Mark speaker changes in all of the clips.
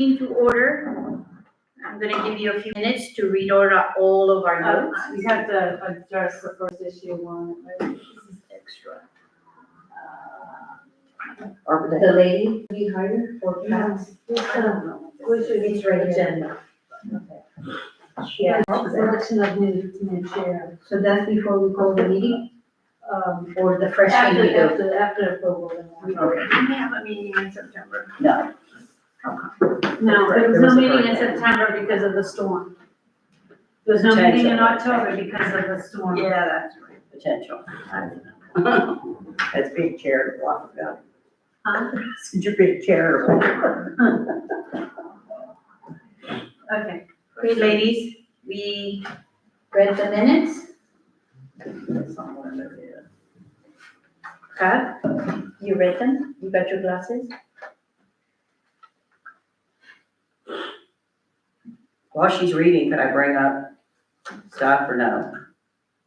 Speaker 1: To order. I'm gonna give you a few minutes to read all of our notes.
Speaker 2: We have to address the first issue one, right?
Speaker 1: This is extra.
Speaker 3: Or
Speaker 1: The lady we hired for tax.
Speaker 2: I don't know. We should
Speaker 1: It's right
Speaker 2: agenda.
Speaker 1: Yeah,
Speaker 2: Selection of new chair.
Speaker 1: so that's before we call the meeting or the fresh
Speaker 2: After,
Speaker 1: meeting?
Speaker 2: after approval. then.
Speaker 1: We have a meeting in September.
Speaker 3: No,
Speaker 2: No, there was
Speaker 3: There
Speaker 2: no
Speaker 3: was a
Speaker 2: meeting in
Speaker 3: birthday.
Speaker 2: September because of the storm. There was no meeting in
Speaker 3: Potential.
Speaker 2: October because of the storm.
Speaker 1: Yeah, that's right.
Speaker 3: potential.
Speaker 1: I don't know.
Speaker 3: That's being charitable, I forgot.
Speaker 2: Huh?
Speaker 3: Since you're being charitable.
Speaker 2: Okay.
Speaker 1: Okay, ladies, we read the minutes. Pat, you read them? You got your glasses?
Speaker 3: While she's reading, could I bring up stuff or no?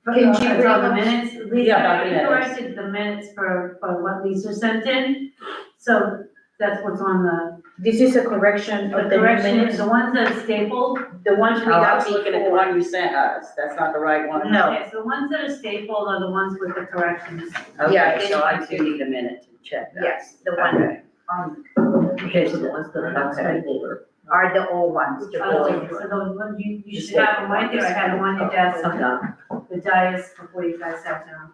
Speaker 1: Can you
Speaker 2: It's
Speaker 1: bring
Speaker 2: all the
Speaker 1: up-
Speaker 2: minutes,
Speaker 3: Yeah,
Speaker 2: Lisa,
Speaker 3: about
Speaker 2: I
Speaker 3: the minutes.
Speaker 2: corrected the minutes for what Lisa sent in. So that's what's on
Speaker 1: This is a correction
Speaker 2: the
Speaker 1: of the new
Speaker 2: correction,
Speaker 1: minutes,
Speaker 2: the ones that are stapled.
Speaker 1: the ones we
Speaker 3: Oh, I
Speaker 1: got
Speaker 3: was looking at the
Speaker 1: before.
Speaker 3: one you sent us, that's not the right one?
Speaker 1: No.
Speaker 2: Okay, so the ones that are stapled are the ones with the corrections.
Speaker 1: Yeah,
Speaker 3: Okay, so I do need a minute to check that.
Speaker 1: Yes, the one,
Speaker 3: Okay.
Speaker 4: Okay, so the ones that are not stapled
Speaker 1: are the old ones, the
Speaker 2: Oh,
Speaker 1: old.
Speaker 2: so those ones, you should have them right there, I had them on your desk,
Speaker 4: are.
Speaker 2: the dais before you guys sat down.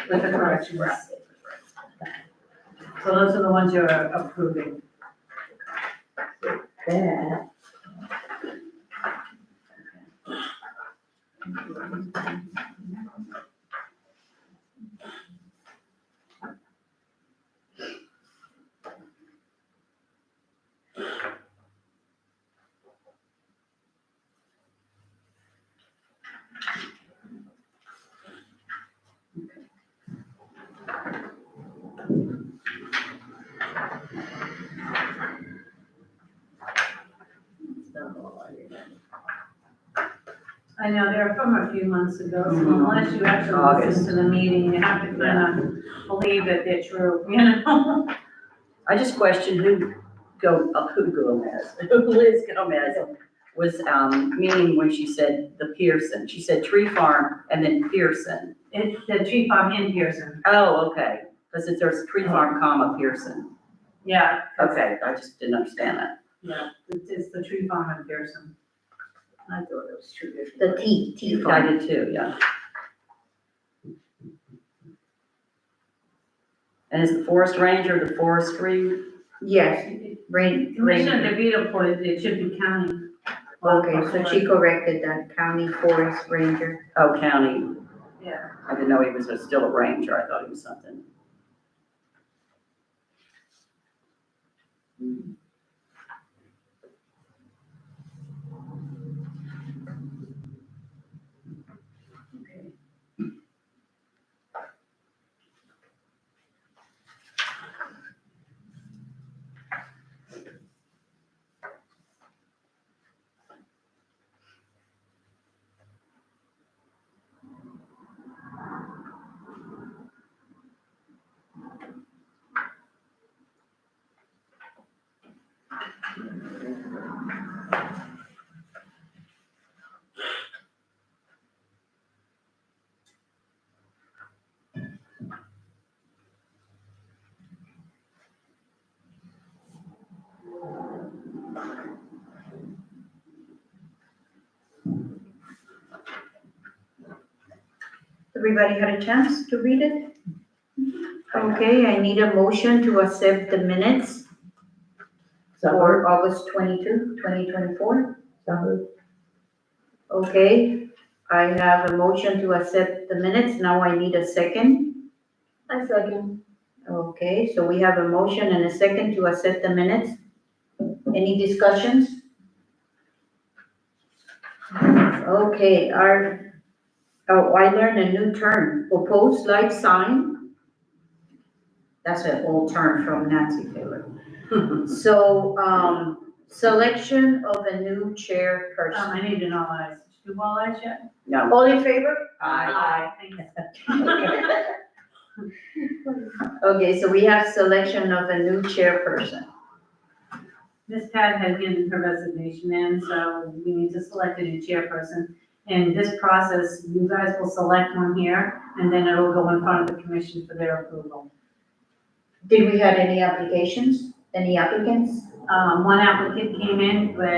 Speaker 2: With the corrections. So those are the ones you're approving.
Speaker 4: That.
Speaker 2: I know, they're from a few months ago, so
Speaker 3: Mhm.
Speaker 2: unless you actually listen to the meeting, you have to kind of believe that they're true, you know?
Speaker 3: I just questioned who Gomez, who Liz Gomez was, meaning when she said the Pearson. She said Tree Farm and then Pearson.
Speaker 2: It's the tree farm in Pearson,
Speaker 3: Oh, okay, because there's Tree Farm, comma, Pearson.
Speaker 2: yeah.
Speaker 3: Okay, I just didn't understand that.
Speaker 2: Yeah, it's the tree farm in Pearson.
Speaker 3: I thought it was true.
Speaker 1: The T
Speaker 3: I
Speaker 1: farm.
Speaker 3: did too, yeah. And is the forest ranger, the forestry?
Speaker 1: Yes, rain.
Speaker 2: Commissioner DeVito put it should be county.
Speaker 1: Okay, so she corrected that, county forest ranger.
Speaker 3: Oh, county.
Speaker 2: Yeah.
Speaker 3: I didn't know he was still a ranger. I thought he was something.
Speaker 1: Everybody had a chance to read it? Okay, I need a motion to accept the minutes for August 22, 2024. Okay, I have a motion to accept the minutes. Now I need a second.
Speaker 2: I second.
Speaker 1: Okay, so we have a motion and a second to accept the minutes. Any discussions? Okay, I learned a new term, opposed like sign. That's an old term from Nancy Taylor. So, selection of a new chairperson.
Speaker 2: I need to know eyes. Did you do all eyes yet?
Speaker 3: No.
Speaker 1: All in favor?
Speaker 3: Aye.
Speaker 2: Thanks.
Speaker 1: Okay, so we have selection of a new chairperson.
Speaker 2: Miss Pat had given her resignation in, so we need to select a new chairperson. And this process, you guys will select one here, and then it'll go in front of the commission for their approval.
Speaker 1: Did we have any applications, any applicants?
Speaker 2: One applicant came in, but,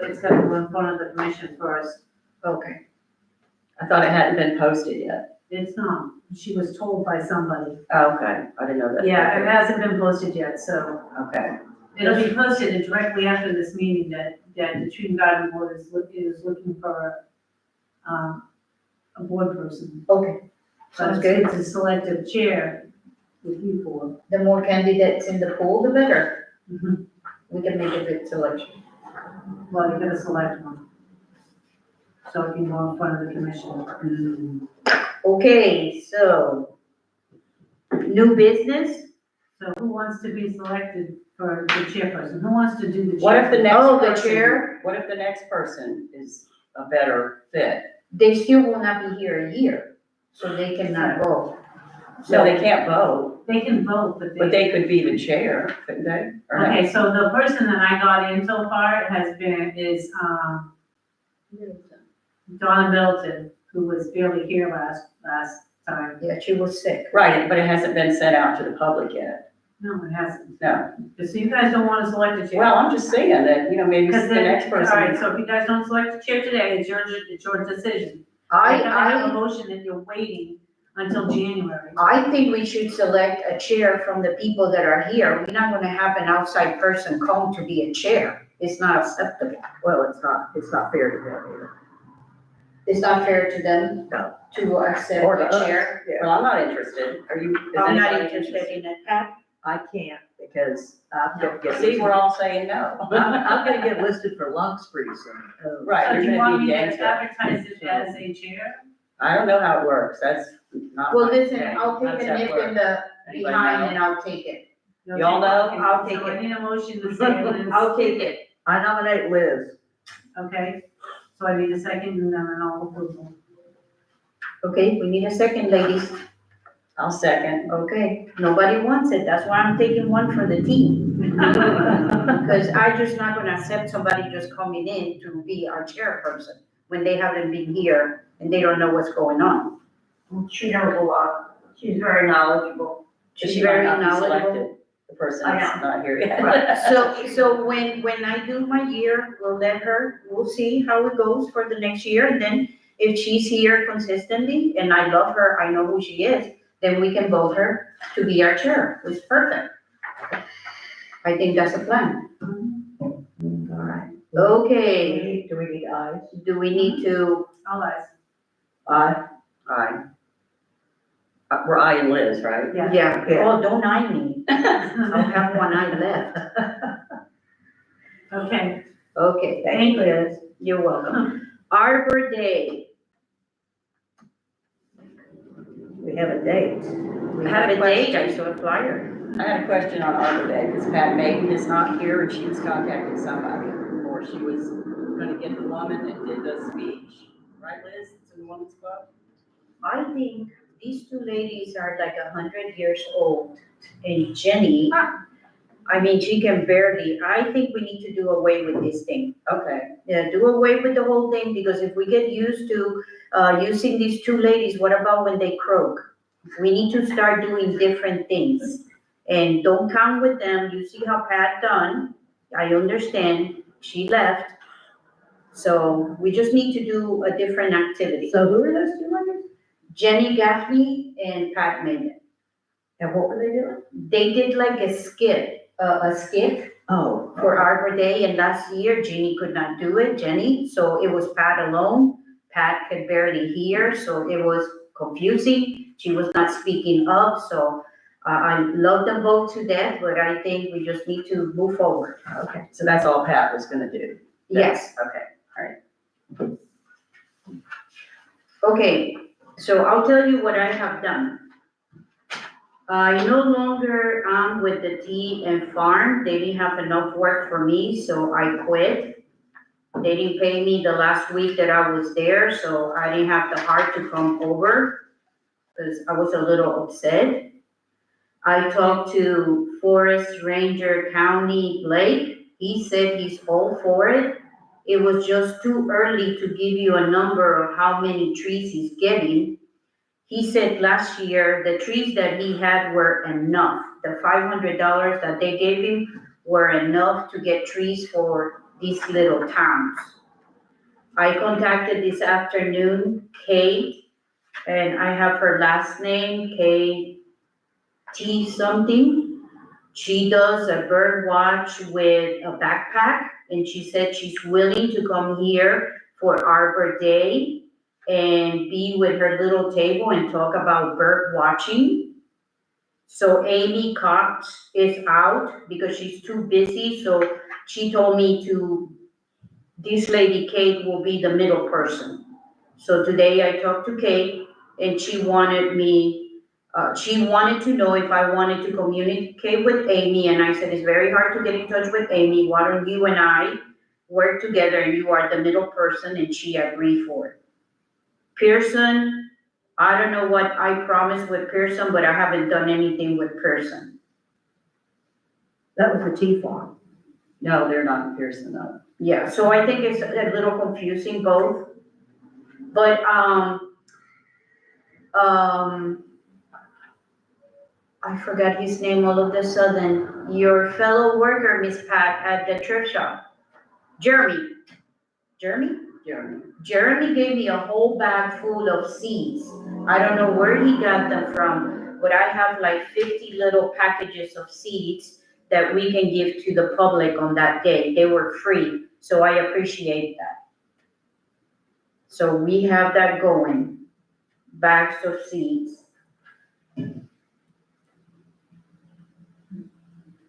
Speaker 2: it's got to go in front of the commission first.
Speaker 1: Okay.
Speaker 3: I thought it hadn't been posted yet.
Speaker 2: It's not, she was told by somebody.
Speaker 3: Oh, okay, I didn't know that.
Speaker 2: Yeah, it hasn't been posted yet, so
Speaker 3: Okay,
Speaker 2: it'll be posted directly after this meeting that the Tree and Garden Board is looking for a board person.
Speaker 1: Okay, sounds good.
Speaker 2: To select a chair with you for.
Speaker 1: The more candidates in the pool, the better.
Speaker 2: Mm-hmm.
Speaker 1: We can make a good selection.
Speaker 2: Well, you gotta select one. So it can go in front of the commission.
Speaker 1: Okay, so, new business?
Speaker 2: So who wants to be selected for the chairperson? Who wants to do the chair?
Speaker 3: what if the next
Speaker 1: Oh, the
Speaker 3: person,
Speaker 1: chair?
Speaker 3: what if the next person is a better fit?
Speaker 1: They still will not be here a year, so they cannot go.
Speaker 3: So they can't vote,
Speaker 2: They can vote,
Speaker 3: but they could be the chair, couldn't they? Or no?
Speaker 2: Okay, so the person that I got in so far is Donna Middleton, who was barely here last time.
Speaker 1: Yeah, she was sick.
Speaker 3: Right, but it hasn't been sent out to the public yet.
Speaker 2: No, it hasn't.
Speaker 3: No.
Speaker 2: So you guys don't want to select a chair?
Speaker 3: Well, I'm just saying that, maybe
Speaker 2: Because
Speaker 3: the
Speaker 2: then,
Speaker 3: next
Speaker 2: all right,
Speaker 3: person.
Speaker 2: so if you guys don't select a chair today, it's your decision. I gotta have a
Speaker 1: I
Speaker 2: motion that you're waiting until January.
Speaker 1: think we should select a chair from the people that are here. We're not gonna have an outside person come to be a chair. It's not acceptable.
Speaker 4: Well, it's not fair to them either.
Speaker 1: It's not fair to them
Speaker 4: No.
Speaker 1: to accept
Speaker 4: Or to
Speaker 1: a
Speaker 4: us.
Speaker 1: chair.
Speaker 3: Well, I'm not interested. Are you? is
Speaker 1: I'm not
Speaker 3: anybody
Speaker 1: interested in it, Pat.
Speaker 4: I can't because I'm gonna get.
Speaker 3: See, we're all saying no.
Speaker 4: I'm gonna get listed for lungs pretty soon.
Speaker 3: Right,
Speaker 2: So
Speaker 3: you're
Speaker 2: do you
Speaker 3: gonna
Speaker 2: want
Speaker 3: be
Speaker 2: me to
Speaker 3: against it.
Speaker 2: advertise it as a chair?
Speaker 3: I don't know how it works, that's not.
Speaker 1: Well,
Speaker 3: my
Speaker 1: listen,
Speaker 3: thing.
Speaker 1: I'll
Speaker 3: How
Speaker 1: take
Speaker 3: does
Speaker 1: a
Speaker 3: that
Speaker 1: nip
Speaker 3: work?
Speaker 1: in the
Speaker 3: Anybody
Speaker 1: behind
Speaker 3: know?
Speaker 1: and I'll take it.
Speaker 3: Y'all know?
Speaker 2: Okay,
Speaker 1: I'll take
Speaker 2: so I
Speaker 1: it.
Speaker 2: need a motion to say Liz.
Speaker 1: I'll take it.
Speaker 4: I nominate Liz.
Speaker 2: Okay, so I need a second and then an all approval.
Speaker 1: Okay, we need a second, ladies.
Speaker 3: I'll second.
Speaker 1: Okay, nobody wants it. That's why I'm taking one for the team. Because I'm just not gonna accept somebody just coming in to be our chairperson when they haven't been here and they don't know what's going on.
Speaker 5: She knows a lot. She's very knowledgeable.
Speaker 3: But
Speaker 1: She's
Speaker 3: she might
Speaker 1: very
Speaker 3: not be
Speaker 1: knowledgeable.
Speaker 3: selected. The person's
Speaker 5: I know.
Speaker 3: not here yet.
Speaker 1: So when I do my year, we'll see how it goes for the next year. And then if she's here consistently and I love her, I know who she is, then we can vote her to be our chair. It's perfect. I think that's a plan.
Speaker 4: All right.
Speaker 1: Okay,
Speaker 4: Do we need ayes?
Speaker 1: do we need to,
Speaker 2: All eyes.
Speaker 4: Aye.
Speaker 3: Aye. We're I and Liz, right?
Speaker 2: Yeah.
Speaker 1: yeah,
Speaker 4: Okay.
Speaker 1: oh, don't eye me. I'll have one eye left.
Speaker 2: Okay,
Speaker 1: Okay,
Speaker 2: thank you.
Speaker 1: Liz. You're welcome. Arbor Day.
Speaker 4: We have a date.
Speaker 1: We
Speaker 3: I
Speaker 1: have
Speaker 3: had
Speaker 1: a
Speaker 3: a
Speaker 1: date, I
Speaker 3: question.
Speaker 1: saw a flyer.
Speaker 3: I had a question on Arbor Day, because Pat Mayton is not here, and she was contacting somebody, or she was gonna get the woman that did the speech, right, Liz? It's in the woman's club?
Speaker 1: I think these two ladies are like 100 years old, and Jenny, I mean, she can barely, I think we need to do away with this thing.
Speaker 3: Okay,
Speaker 1: Yeah, do away with the whole thing, because if we get used to, using these two ladies, what about when they croak? We need to start doing different things, and don't count with them. You see how Pat done, I understand, she left. So we just need to do a different activity.
Speaker 4: So who are those two ladies?
Speaker 1: Jenny Gaffney and Pat Megan.
Speaker 4: And what were they doing?
Speaker 1: They did like a skit
Speaker 4: Oh.
Speaker 1: for Arbor Day, and last year Jenny could not do it, so it was Pat alone. Pat could barely hear, so it was confusing. She was not speaking up, so I love them both to death, but I think we just need to move forward.
Speaker 3: okay, so that's all Pat was gonna do?
Speaker 1: Yes,
Speaker 3: Okay,
Speaker 1: okay, so I'll tell you what I have done. I no longer am with the tea and farm. They didn't have enough work for me, so I quit. They didn't pay me the last week that I was there, so I didn't have the heart to come over because I was a little upset. I talked to Forest Ranger County Blake. He said he's all for it. It was just too early to give you a number of how many trees he's getting. He said last year, the trees that he had were enough. The $500 that they gave him were enough to get trees for these little towns. I contacted this afternoon Kate, and I have her last name, Kate T something. She does a bird watch with a backpack, and she said she's willing to come here for Arbor Day and be with her little table and talk about bird watching. So Amy Cox is out because she's too busy, so she told me this lady Kate will be the middle person. So today I talked to Kate, and she wanted to know if I wanted to communicate with Amy, and I said, it's very hard to get in touch with Amy, why don't you and I work together, and you are the middle person, and she agreed for it. Pearson, I don't know what I promised with Pearson, but I haven't done anything with Pearson.
Speaker 4: That was the tea farm.
Speaker 3: No, they're not in Pearson though.
Speaker 1: Yeah, so I think it's a little confusing both. But, I forgot his name all of a sudden. Your fellow worker, Miss Pat, at the thrift shop. Jeremy?
Speaker 3: Jeremy.
Speaker 1: Jeremy gave me a whole bag full of seeds. I don't know where he got them from, but I have like 50 little packages of seeds that we can give to the public on that day. They were free, so I appreciate that. So we have that going, bags of seeds.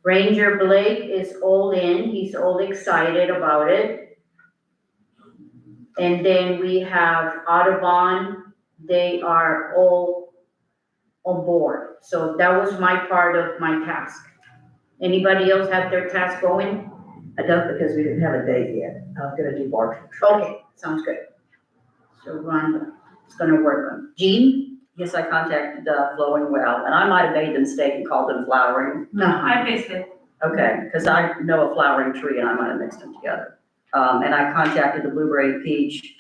Speaker 1: Ranger Blake is all in, he's all excited about it. And then we have Audubon, they are all on board. So that was my part of my task. Anybody else have their task going?
Speaker 4: I don't, because we didn't have a date yet. I'm gonna do Bartram.
Speaker 1: Okay, sounds good. So Rhonda is gonna work on. Jean?
Speaker 3: Yes, I contacted Flowing Well, and I might have made the mistake and called them flowering.
Speaker 1: No.
Speaker 2: I fixed it.
Speaker 3: Okay, because I know a flowering tree and I might have mixed them together. And I contacted the Blueberry Peach.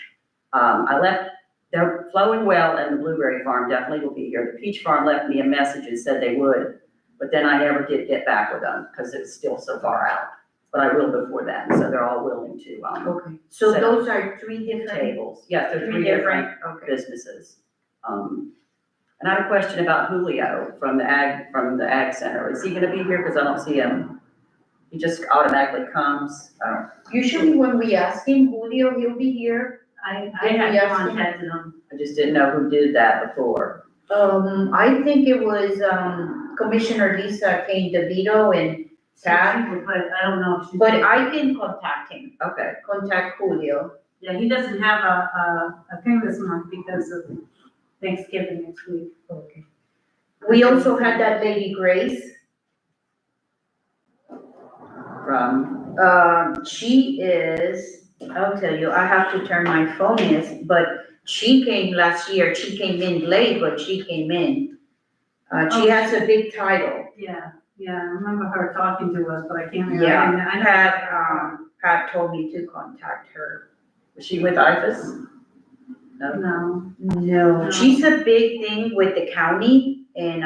Speaker 3: I left, their Flowing Well and the Blueberry Farm definitely will be here. The Peach Farm left me a message and said they would, but then I never did get back with them because it's still so far out. But I will before then, so they're all willing to,
Speaker 1: Okay, so
Speaker 3: set
Speaker 1: those are three different,
Speaker 3: tables. Yes, they're three different
Speaker 1: okay.
Speaker 3: businesses. And I had a question about Julio from the Ag Center. Is he gonna be here? Because I don't see him. He just automatically comes.
Speaker 1: Usually when we ask him, Julio, he'll be here.
Speaker 2: I
Speaker 1: Did we
Speaker 2: had
Speaker 1: ask him?
Speaker 2: contacted them.
Speaker 3: I just didn't know who did that before.
Speaker 1: I think it was, Commissioner Lisa Kane DeVito and Pat,
Speaker 2: But I don't know if she's.
Speaker 1: but I can contact him,
Speaker 3: Okay,
Speaker 1: contact Julio.
Speaker 2: Yeah, he doesn't have a thing this month because of Thanksgiving next week.
Speaker 1: Okay. We also had that lady Grace,
Speaker 3: from,
Speaker 1: she is, I'll tell you, I have to turn my phone in, but she came last year, she came in late, but she came in. She has a big title.
Speaker 2: Yeah, I remember her talking to us, but I can't remember.
Speaker 1: Yeah,
Speaker 2: I know-
Speaker 1: Pat told me to contact her.
Speaker 3: was she with IFAS? No?
Speaker 2: No,
Speaker 1: No, she's a big thing with the county and,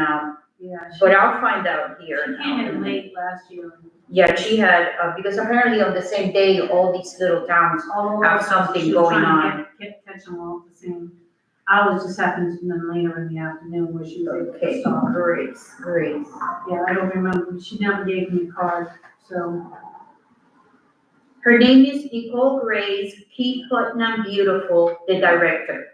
Speaker 2: yeah.
Speaker 1: but I'll find out here.
Speaker 2: She came in late last year.
Speaker 1: Yeah, she had, because apparently on the same day, all these little towns
Speaker 2: All
Speaker 1: have
Speaker 2: of us,
Speaker 1: something
Speaker 2: she was
Speaker 1: going
Speaker 2: trying
Speaker 1: on.
Speaker 2: to catch them all at the same. I was just happened to them later in the afternoon where she was able to
Speaker 1: Okay,
Speaker 2: stop.
Speaker 1: Grace.
Speaker 2: Yeah, I don't remember, she never gave me a card, so.
Speaker 1: Her name is Nicole Grace, Keith Putnam Beautiful, the director.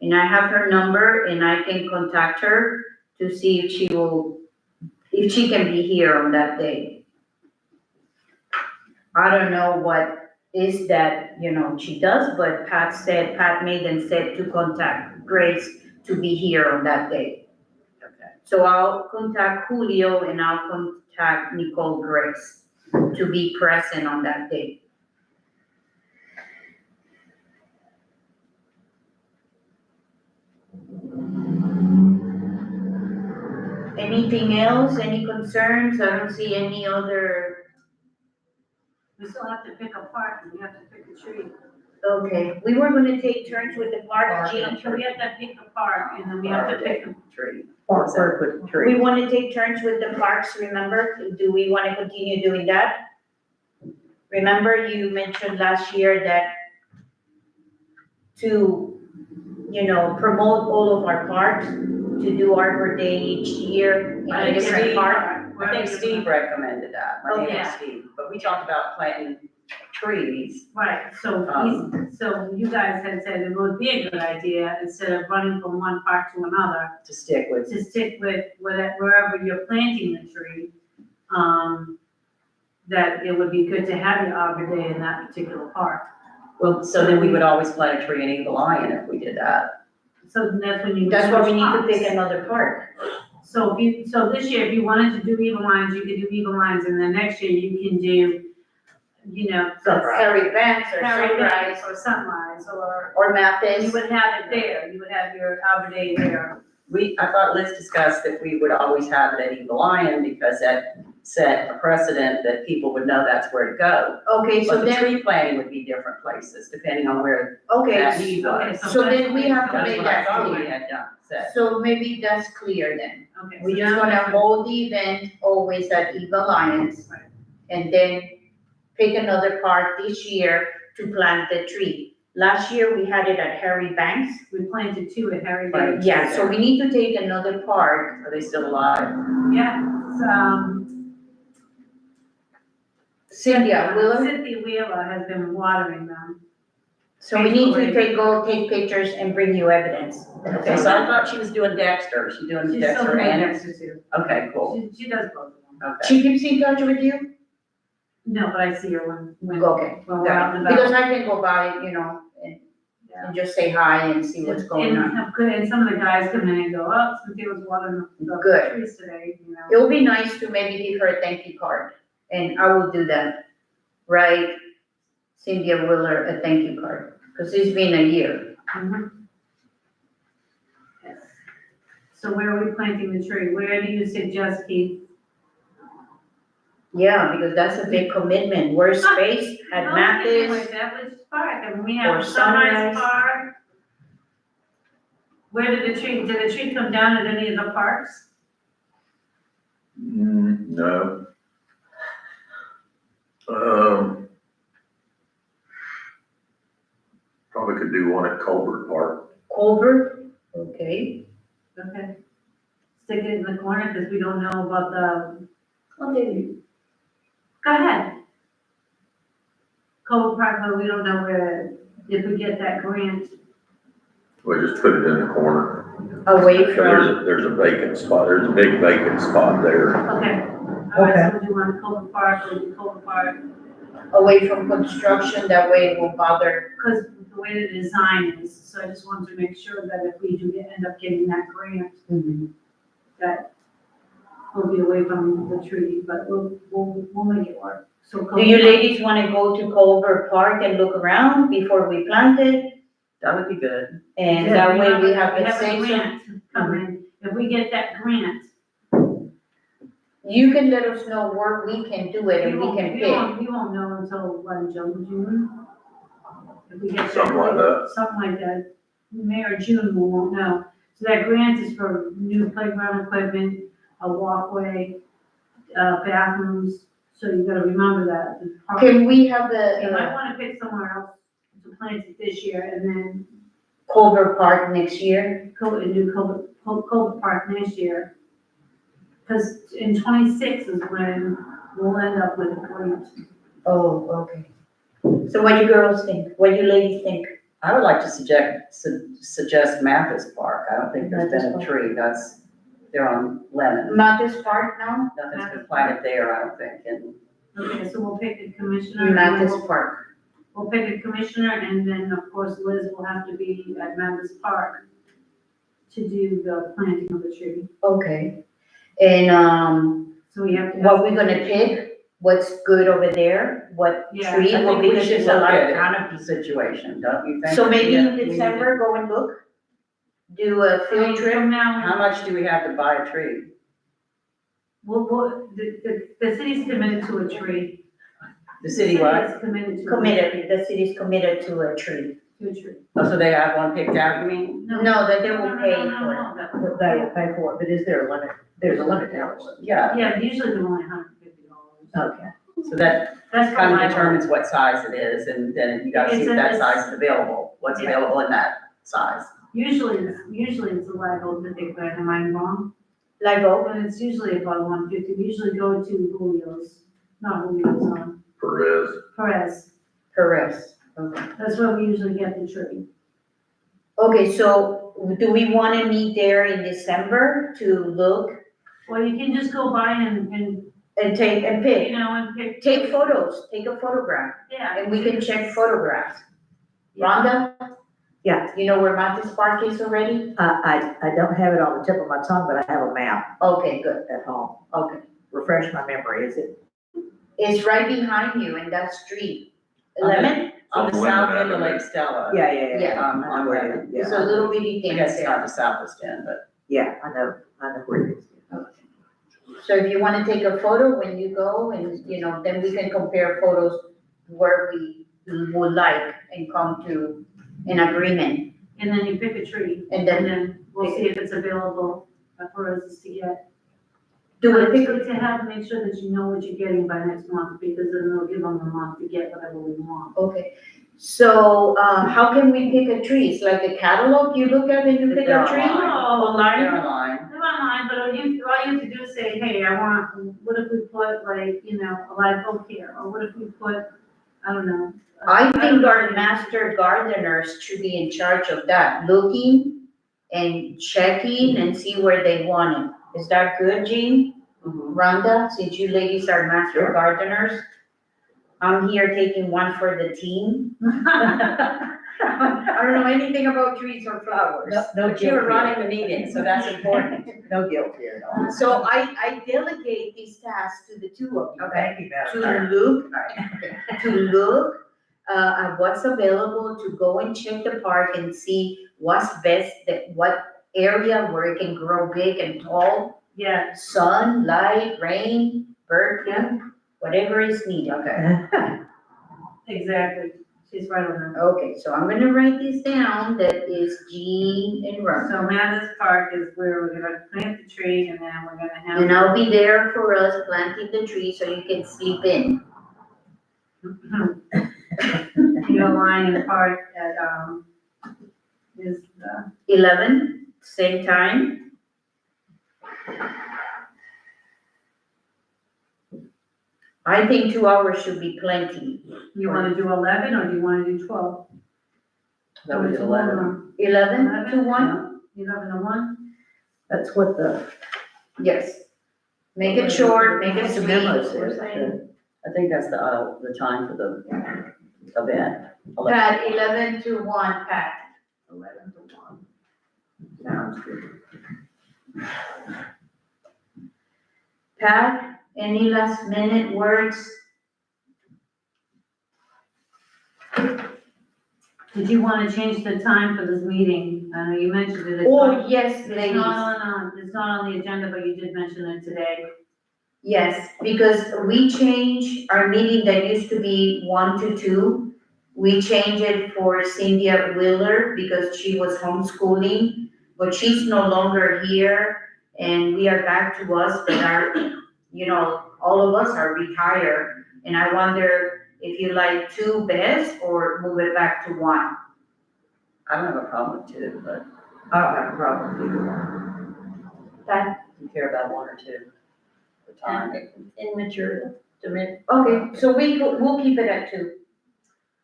Speaker 1: And I have her number and I can contact her to see if she can be here on that day. I don't know what is that, she does, but Pat Maiden said to contact Grace to be here on that day.
Speaker 3: Okay.
Speaker 1: So I'll contact Julio and I'll contact Nicole Grace to be present on that day. Anything else, any concerns? I don't see any other,
Speaker 2: We still have to pick a park, and we have to pick a tree.
Speaker 1: okay, we were gonna take turns with the park, Jean.
Speaker 2: So we have to pick a park, and then we have to pick a
Speaker 3: Tree.
Speaker 4: Or work with
Speaker 1: We
Speaker 4: tree.
Speaker 1: wanna take turns with the parks, remember? Do we wanna continue doing that? Remember you mentioned last year that to, promote all of our parks, to do Arbor Day each year in
Speaker 3: I
Speaker 1: a
Speaker 3: think
Speaker 1: different
Speaker 3: Steve-
Speaker 1: park.
Speaker 3: I think Steve recommended that, my name
Speaker 2: yeah.
Speaker 3: is Steve, but we talked about planting trees.
Speaker 2: Right, so so you guys had said it would be a good idea, instead of running from one park to another,
Speaker 3: To stick with,
Speaker 2: to stick with wherever you're planting the tree. That it would be good to have your Arbor Day in that particular park.
Speaker 3: well, so then we would always plant a tree in Eagle Lion if we did that.
Speaker 2: So that's when you.
Speaker 1: That's why we
Speaker 2: switch
Speaker 1: need to pick
Speaker 2: parks.
Speaker 1: another park.
Speaker 2: So so this year, if you wanted to do Eagle Lines, you could do Eagle Lines, and then next year you can do,
Speaker 1: Harry Banks or
Speaker 2: Harry
Speaker 1: Sunrise
Speaker 2: Banks or Sunrise, or
Speaker 1: or
Speaker 2: you
Speaker 1: Mathis.
Speaker 2: would have it there, you would have your Arbor Day there.
Speaker 3: I thought Liz discussed that we would always have it at Eagle Lion because that set a precedent that people would know that's where to go.
Speaker 1: Okay, so
Speaker 3: But the
Speaker 1: then,
Speaker 3: tree planting would be different places depending on where that
Speaker 1: okay,
Speaker 3: need
Speaker 2: Okay,
Speaker 3: was.
Speaker 1: So then we have to
Speaker 3: That's
Speaker 1: make
Speaker 3: what I
Speaker 1: that
Speaker 3: thought we
Speaker 1: clear.
Speaker 3: had done, said.
Speaker 1: so maybe that's clear then.
Speaker 2: Okay.
Speaker 1: We
Speaker 2: so
Speaker 1: just
Speaker 2: now
Speaker 1: wanna
Speaker 2: we-
Speaker 1: hold the event always at Eagle Lions.
Speaker 2: Right.
Speaker 1: And then pick another park this year to plant the tree. Last year, we had it at Harry Banks.
Speaker 2: We planted two at Harry
Speaker 3: Right.
Speaker 2: Banks.
Speaker 1: Yeah, so we need to take another park.
Speaker 3: Are they still alive?
Speaker 2: Yeah,
Speaker 1: Cynthia, Wheeler.
Speaker 2: Cynthia Wheeler has been watering them.
Speaker 1: So we need to take pictures and bring you evidence.
Speaker 3: Okay, so I thought she was doing Dexter. She's doing
Speaker 2: She's still
Speaker 3: Dexter
Speaker 2: doing
Speaker 3: and,
Speaker 2: Dexter too.
Speaker 3: okay, cool,
Speaker 2: She does both of them.
Speaker 3: okay.
Speaker 1: She keeps in touch with you?
Speaker 2: No, but I see her when
Speaker 1: Okay.
Speaker 2: we're out and
Speaker 1: Because
Speaker 2: about.
Speaker 1: I can go by,
Speaker 2: Yeah.
Speaker 1: and just say hi and see what's going on.
Speaker 2: And some of the guys come in and go, oh, Cynthia was watering the
Speaker 1: Good.
Speaker 2: trees today,
Speaker 1: It would be nice to maybe give her a thank you card, and I will do that. Write Cynthia Wheeler a thank you card, because it's been a year.
Speaker 2: Mhm. Yes. So where are we planting the tree? Where do you suggest, Keith?
Speaker 1: Yeah, because that's a big commitment. Where's space at
Speaker 2: No,
Speaker 1: Mathis?
Speaker 2: Like Village Park, and we
Speaker 1: or
Speaker 2: have Sunrise
Speaker 1: Sunrise.
Speaker 2: Park. Where did the tree come down at any of the parks?
Speaker 6: No. Probably could do one at Colbert Park.
Speaker 1: Colbert? Okay.
Speaker 2: Okay. Stick it in the corner, because we don't know about the, go ahead. Cobble Park, but we don't know where, if we get that grant.
Speaker 6: We just put it in the corner.
Speaker 1: Away from,
Speaker 6: There's a vacant spot, there's a big vacant spot there.
Speaker 2: Okay. All right, so we do one at Cobble Park, or we do Cobble Park,
Speaker 1: away from construction, that way it won't bother.
Speaker 2: because the way the design is, so I just wanted to make sure that if we do end up getting that grant, that we'll be away from the tree, but we'll make it work. So
Speaker 1: Do you
Speaker 2: Cobble Park-
Speaker 1: ladies wanna go to Colbert Park and look around before we plant it?
Speaker 3: That would be good.
Speaker 1: And that way we have a
Speaker 2: a
Speaker 1: safe zone.
Speaker 2: grant coming. If we get that grant,
Speaker 1: You can let us know where we can do it and we
Speaker 2: won't-
Speaker 1: can
Speaker 2: we
Speaker 1: pick.
Speaker 2: won't- We won't know until, what, June? If we get
Speaker 6: Something like that.
Speaker 2: Something like that, May or June, we won't know. So that grant is for new playground equipment, a walkway, bathrooms, so you gotta remember that. The park-
Speaker 1: Can we have
Speaker 2: You might
Speaker 1: the
Speaker 2: wanna pick somewhere else to plant it this year, and then
Speaker 1: Colbert Park next year?
Speaker 2: do Cobalt Park next year. Because in 26 is when we'll end up with a grant.
Speaker 1: Oh, okay. So what do you girls think? What do you ladies think?
Speaker 3: I would like to suggest Mathis Park. I don't think there's been a
Speaker 1: Mathis
Speaker 3: tree. They're on Lemon.
Speaker 1: Mathis Park now?
Speaker 3: Nothing's been planted there, I don't think, and
Speaker 2: Okay, so we'll pick a commissioner. and
Speaker 1: Mathis
Speaker 2: we'll-
Speaker 1: Park.
Speaker 2: We'll pick a commissioner, and then, of course, Liz will have to be at Mathis Park to do the planting of the tree.
Speaker 1: Okay. And,
Speaker 2: So we have to.
Speaker 1: what we gonna pick? What's good over there? What
Speaker 2: Yeah,
Speaker 1: tree?
Speaker 3: I
Speaker 1: Well,
Speaker 3: think we
Speaker 1: because
Speaker 3: should
Speaker 1: there's a
Speaker 3: look
Speaker 1: lot
Speaker 3: at
Speaker 1: of
Speaker 3: canopy situation, don't you think?
Speaker 1: So maybe
Speaker 3: Yeah,
Speaker 1: in
Speaker 3: we need to-
Speaker 1: December, go and look? Do a field trip?
Speaker 2: From now,
Speaker 3: How much do we have to buy a tree?
Speaker 2: The city's committed to a tree.
Speaker 3: The city what?
Speaker 2: is committed to.
Speaker 1: Committed, the city's committed to a tree.
Speaker 2: To a tree.
Speaker 3: Oh, so they have one picked out, you mean?
Speaker 1: No, that they will
Speaker 2: No,
Speaker 1: pay
Speaker 2: no, no,
Speaker 1: for
Speaker 2: no,
Speaker 1: it.
Speaker 2: that-
Speaker 4: They will pay for it, but is there a limit? There's a limit now.
Speaker 3: Yeah,
Speaker 2: Yeah, usually they're only $150.
Speaker 4: Okay.
Speaker 3: so that
Speaker 2: That's
Speaker 3: kind of
Speaker 2: for
Speaker 3: determines what size it is, and then you gotta see if that size is available, what's
Speaker 2: Yeah.
Speaker 3: available in that size.
Speaker 2: Usually it's a live oak that they put, am I wrong?
Speaker 1: Live oak,
Speaker 2: But it's usually about 150, we usually go to Julio's, not Julio's, Perez.
Speaker 1: Perez. Okay.
Speaker 2: That's where we usually get the tree.
Speaker 1: Okay, so do we wanna meet there in December to look
Speaker 2: Well, you can just go by and,
Speaker 1: and take, and
Speaker 2: you
Speaker 1: pick?
Speaker 2: know, and pick.
Speaker 1: Take photos, take a photograph,
Speaker 2: Yeah.
Speaker 1: and we can check photographs.
Speaker 2: Yeah.
Speaker 1: Rhonda?
Speaker 4: Yeah.
Speaker 1: You know where Matis Park is already?
Speaker 4: I don't have it on the tip of my tongue, but I have a map
Speaker 1: Okay, good,
Speaker 4: at home.
Speaker 1: okay.
Speaker 4: Refresh my memory, is it?
Speaker 1: It's right behind you in that street. Lemon?
Speaker 3: On the south end of Lake Stella.
Speaker 4: Yeah.
Speaker 1: Yeah.
Speaker 3: On where it is.
Speaker 1: It's a little bitty
Speaker 3: I
Speaker 1: thing
Speaker 3: guess it's
Speaker 1: there.
Speaker 3: not the southest end, but.
Speaker 4: Yeah, I know where it is.
Speaker 1: So if you wanna take a photo when you go and, you know, then we can compare photos where we would like and come to an agreement.
Speaker 2: And then you pick a tree,
Speaker 1: And
Speaker 2: and
Speaker 1: then
Speaker 2: then we'll see if it's available for us to get.
Speaker 1: do
Speaker 2: But
Speaker 1: a
Speaker 2: it's
Speaker 1: pic,
Speaker 2: good to have, make sure that you know what you're getting by next month, because then they'll give them a month to get whatever we want.
Speaker 1: okay. So, how can we pick a tree? It's like a catalog you look at and you pick
Speaker 3: They're
Speaker 1: a tree?
Speaker 3: online. They're online.
Speaker 2: They're online, but all you have to do is say, hey, I want, what if we put like, you know, a live oak here, or what if we put, I don't know.
Speaker 1: I think our master gardeners should be in charge of that, looking and checking and see where they want it. Is that good, Jean?
Speaker 3: Mhm.
Speaker 1: Rhonda, since you ladies are master gardeners? I'm here taking one for the team. I don't know anything about trees or flowers.
Speaker 4: No
Speaker 3: But you
Speaker 4: guilt
Speaker 3: were
Speaker 4: here.
Speaker 3: running the meeting, so that's important.
Speaker 4: No guilt here at all.
Speaker 1: So I delegate these tasks to the two of you, okay?
Speaker 4: Thank you, Madam Chair.
Speaker 1: To look at what's available, to go and check the park and see what's best, what area where it can grow big and tall,
Speaker 2: Yeah,
Speaker 1: sun, light, rain, bird, whatever is needed, okay?
Speaker 2: exactly, she's right on that.
Speaker 1: Okay, so I'm gonna write this down, that is Jean and Rhonda.
Speaker 2: So Mathis Park is where we're gonna plant the tree, and then we're gonna have.
Speaker 1: And I'll be there for us planting the tree so you can sleep in.
Speaker 2: You know, Lion Park at, is,
Speaker 1: 11, same time. I think 2 hours should be plenty.
Speaker 2: you wanna do 11, or do you wanna do 12?
Speaker 3: That was 11.
Speaker 1: 11 to 1?
Speaker 2: 11 to 1?
Speaker 4: That's what the
Speaker 1: Yes. Make it short, make it
Speaker 4: the
Speaker 1: sweet.
Speaker 4: memo says.
Speaker 3: I think that's the time for the event.
Speaker 1: Pat, 11 to 1, Pat.
Speaker 4: 11 to 1. Sounds good.
Speaker 1: Pat, any last minute words?
Speaker 2: Did you wanna change the time for this meeting? I know you mentioned it.
Speaker 1: Oh, yes,
Speaker 2: It's
Speaker 1: ladies.
Speaker 2: it's not on the agenda, but you did mention it today.
Speaker 1: Yes, because we changed our meeting that used to be 1 to 2. We changed it for Cynthia Wheeler because she was homeschooling, but she's no longer here. And we are back to us, but all of us are retired. And I wonder if you like 2 best or move it back to 1.
Speaker 3: I don't have a problem with 2, but
Speaker 4: I don't have a problem with either one.
Speaker 3: you care about 1 or 2. The time.
Speaker 1: Immaterial to me. Okay, so we'll keep it at 2.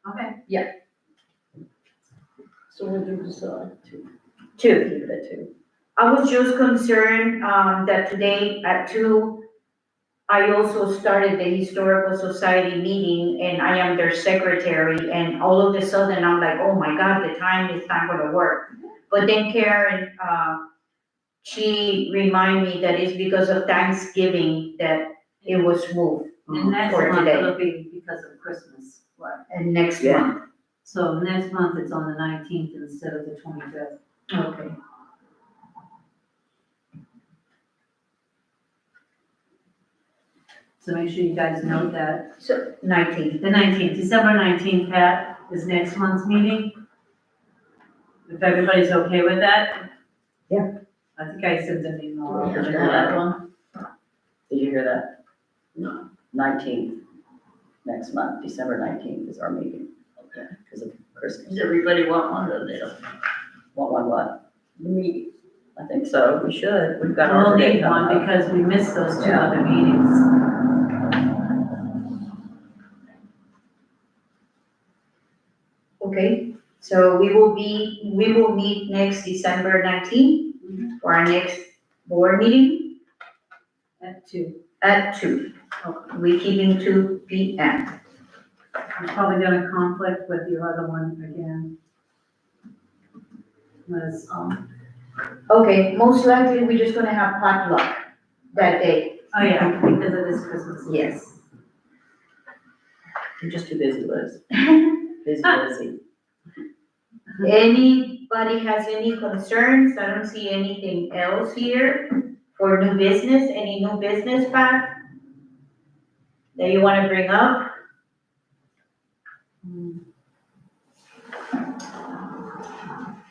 Speaker 2: Okay.
Speaker 3: So we'll do decide 2.
Speaker 1: 2.
Speaker 3: Keep it at 2.
Speaker 1: I was just concerned, that today at 2, I also started the Historical Society meeting and I am their secretary, and all of a sudden I'm like, oh my God, the time is not gonna work. But then Karen, she reminded me that it's because of Thanksgiving that it was moved
Speaker 2: And next
Speaker 1: for
Speaker 2: month
Speaker 1: today,
Speaker 2: it'll be because of Christmas.
Speaker 1: and next
Speaker 4: Yeah.
Speaker 1: month.
Speaker 2: So next month it's on the 19th instead of the 25th.
Speaker 1: Okay.
Speaker 2: So make sure you guys note that.
Speaker 1: So 19.
Speaker 2: The 19th, December 19th, Pat, is next month's meeting. If everybody's okay with that?
Speaker 4: Yeah.
Speaker 2: I think I sent an email.
Speaker 3: Did you hear that one? Did you hear that? No. 19th, next month, December 19th is our meeting. Okay. Because of Christmas.
Speaker 5: Does everybody want one of them?
Speaker 3: Want one what? The meeting. I think so, we should, we've got
Speaker 2: We'll
Speaker 3: our date
Speaker 2: need one
Speaker 3: coming up.
Speaker 2: because we missed those two
Speaker 3: Yeah.
Speaker 2: other meetings.
Speaker 1: Okay, so we will meet next December 19th for our next board meeting
Speaker 2: At 2.
Speaker 1: at 2. We keeping 2 p.m.
Speaker 2: I'm probably gonna conflict with your other one again. Was,
Speaker 1: Okay, most likely we're just gonna have potluck that day.
Speaker 2: oh yeah, because it is Christmas.
Speaker 1: Yes.
Speaker 3: You're just too busy, Liz. Busy.
Speaker 1: Anybody has any concerns? I don't see anything else here for new business. Any new business, Pat, that you wanna bring up?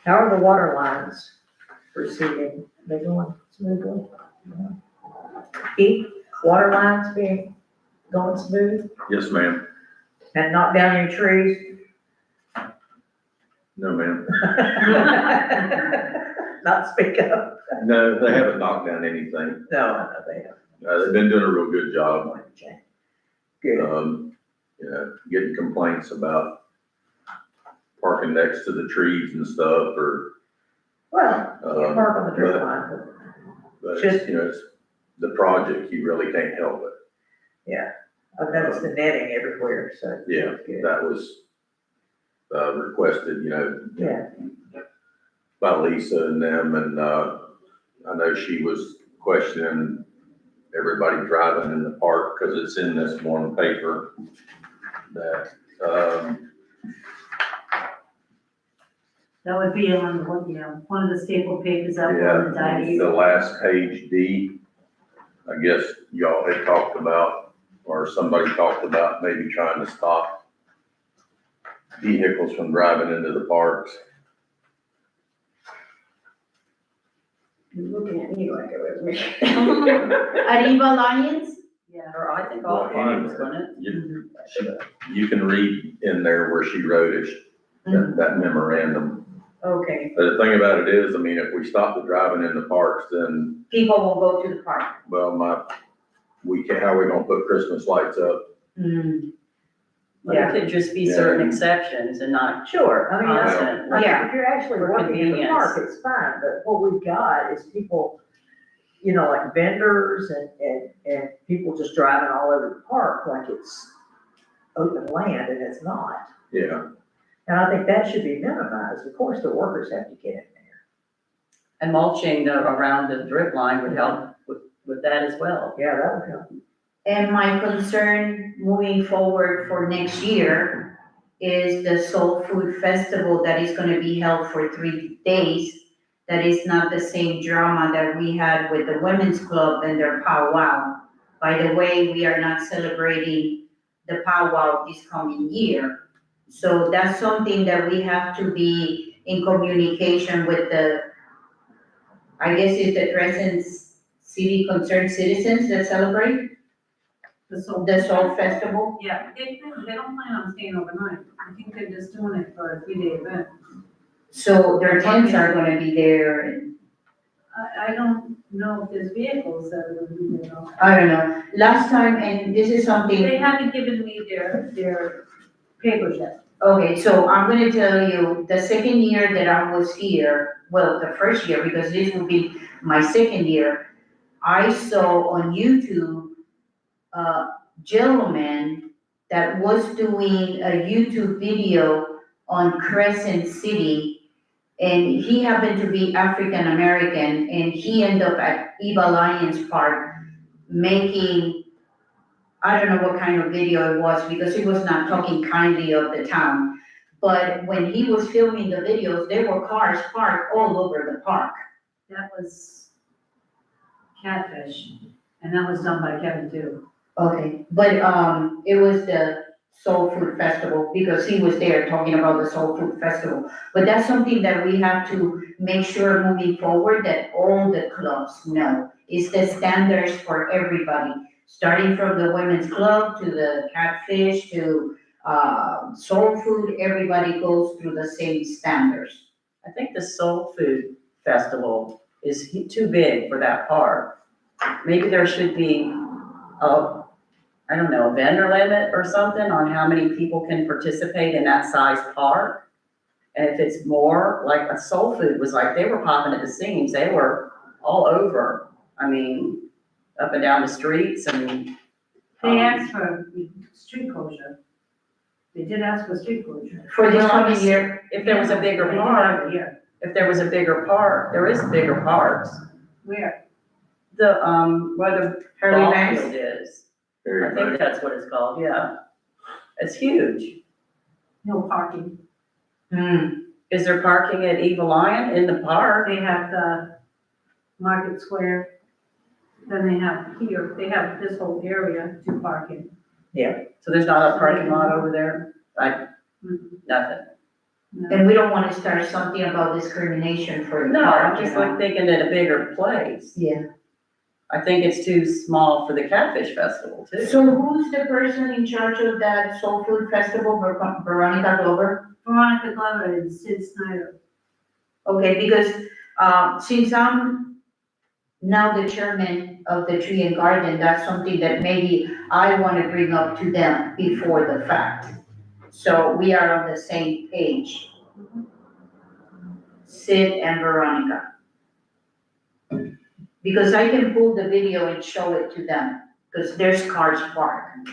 Speaker 4: How are the water lines proceeding? They going smoothly? Keith, water lines going smooth
Speaker 6: Yes, ma'am.
Speaker 4: and knock down any trees?
Speaker 6: No, ma'am.
Speaker 4: Not speak up.
Speaker 6: No, they haven't knocked down anything.
Speaker 4: No, I know they have.
Speaker 6: They've been doing a real good job.
Speaker 4: Good.
Speaker 6: You know, getting complaints about parking next to the trees and stuff, or,
Speaker 4: Well, you park on the drip line,
Speaker 6: but it's, you know, it's the project, you really can't help it.
Speaker 4: but I've noticed the netting everywhere, so.
Speaker 6: Yeah,
Speaker 4: it's good.
Speaker 6: that was, requested, you know,
Speaker 4: Yeah,
Speaker 6: by Lisa and them, and, I know she was questioning everybody driving in the park, cause it's in this one paper that,
Speaker 2: That would be on, one of the staple papers out on the
Speaker 6: yeah,
Speaker 2: dice.
Speaker 6: the last page D, I guess y'all had talked about, or somebody talked about maybe trying to stop vehicles from driving into the parks.
Speaker 5: You're looking at me like it was me.
Speaker 1: Arriva Lions?
Speaker 2: Yeah.
Speaker 3: Or I think all
Speaker 6: Well,
Speaker 3: parks,
Speaker 6: anyway,
Speaker 3: wasn't it?
Speaker 6: You can read in there where she wrote it, that memorandum.
Speaker 1: Okay,
Speaker 6: But the thing about it is, I mean, if we stop the driving in the parks, then,
Speaker 1: people will go to the park.
Speaker 6: well, how are we gonna put Christmas lights up?
Speaker 3: But it could just be certain exceptions and not
Speaker 4: sure, I mean, that's,
Speaker 3: constant.
Speaker 4: like,
Speaker 1: Yeah.
Speaker 4: if you're actually
Speaker 3: For
Speaker 4: working in the
Speaker 3: convenience.
Speaker 4: park, it's fine, but what we've got is people, you know, like vendors and people just driving all over the park like it's open land, and it's not.
Speaker 6: Yeah,
Speaker 4: And I think that should be minimized, of course, the workers have to get in there.
Speaker 3: And mulching around the drip line would help with that as well.
Speaker 4: Yeah, that would help.
Speaker 1: And my concern moving forward for next year is the Soul Food Festival that is gonna be held for 3 days. That is not the same drama that we had with the Women's Club and their powwow. By the way, we are not celebrating the powwow this coming year. So that's something that we have to be in communication with I guess it's the Crescent City Concerned Citizens that celebrate the Soul Festival.
Speaker 2: Yeah, they don't plan on staying overnight. I think they're just doing it for a 3-day event.
Speaker 1: So their tents are gonna be there, and
Speaker 2: I don't know if there's vehicles that are gonna be there. though.
Speaker 1: I don't know. Last time, and this is something,
Speaker 2: They haven't given me their papers yet.
Speaker 1: okay, so I'm gonna tell you, the second year that I was here, well, the first year, because this will be my second year, I saw on YouTube a gentleman that was doing a YouTube video on Crescent City, and he happened to be African American, and he ended up at Eva Lions Park making, I don't know what kind of video it was, because he was not talking kindly of the town. But when he was filming the videos, there were cars parked all over the park.
Speaker 2: That was Catfish, and that was done by Kevin too.
Speaker 1: Okay, but, it was the Soul Food Festival, because he was there talking about the Soul Food Festival. But that's something that we have to make sure moving forward, that all the clubs know, is the standards for everybody. Starting from the women's club to the catfish to, soul food, everybody goes through the same standards.
Speaker 3: I think the Soul Food Festival is too big for that park. Maybe there should be I don't know, a vendor limit or something on how many people can participate in that size park. And if it's more, like a Soul Food was like, they were popping at the seams, they were all over. I mean, up and down the streets and.
Speaker 2: They asked for street closure. They did ask for street closure.
Speaker 1: For this
Speaker 3: Well,
Speaker 1: coming year,
Speaker 3: If there was a bigger
Speaker 2: They did
Speaker 3: park,
Speaker 2: every year.
Speaker 3: if there was a bigger park, there is bigger parks.
Speaker 2: Where?
Speaker 3: The, where the
Speaker 1: Hurley
Speaker 3: ball
Speaker 1: Banks?
Speaker 3: field is. I think that's what it's called, yeah. It's huge.
Speaker 2: No parking.
Speaker 3: Is there parking at Eagle Lion in the park?
Speaker 2: They have the Market Square, then they have here, they have this whole area to park in.
Speaker 3: So there's not a parking lot over there? Nothing.
Speaker 2: No.
Speaker 1: and we don't wanna start something about discrimination for the
Speaker 3: No,
Speaker 1: park,
Speaker 3: I'm
Speaker 1: you
Speaker 3: just
Speaker 1: know?
Speaker 3: like thinking at a bigger place.
Speaker 1: Yeah.
Speaker 3: I think it's too small for the Catfish Festival too.
Speaker 1: So who's the person in charge of that Soul Food Festival, Veronica Glover?
Speaker 2: Veronica Glover and Sid Snyder.
Speaker 1: Okay, because, since I'm now the chairman of the Tree and Garden, that's something that maybe I wanna bring up to them before the fact. So we are on the same page. Sid and Veronica. Because I can pull the video and show it to them, because there's cars parked.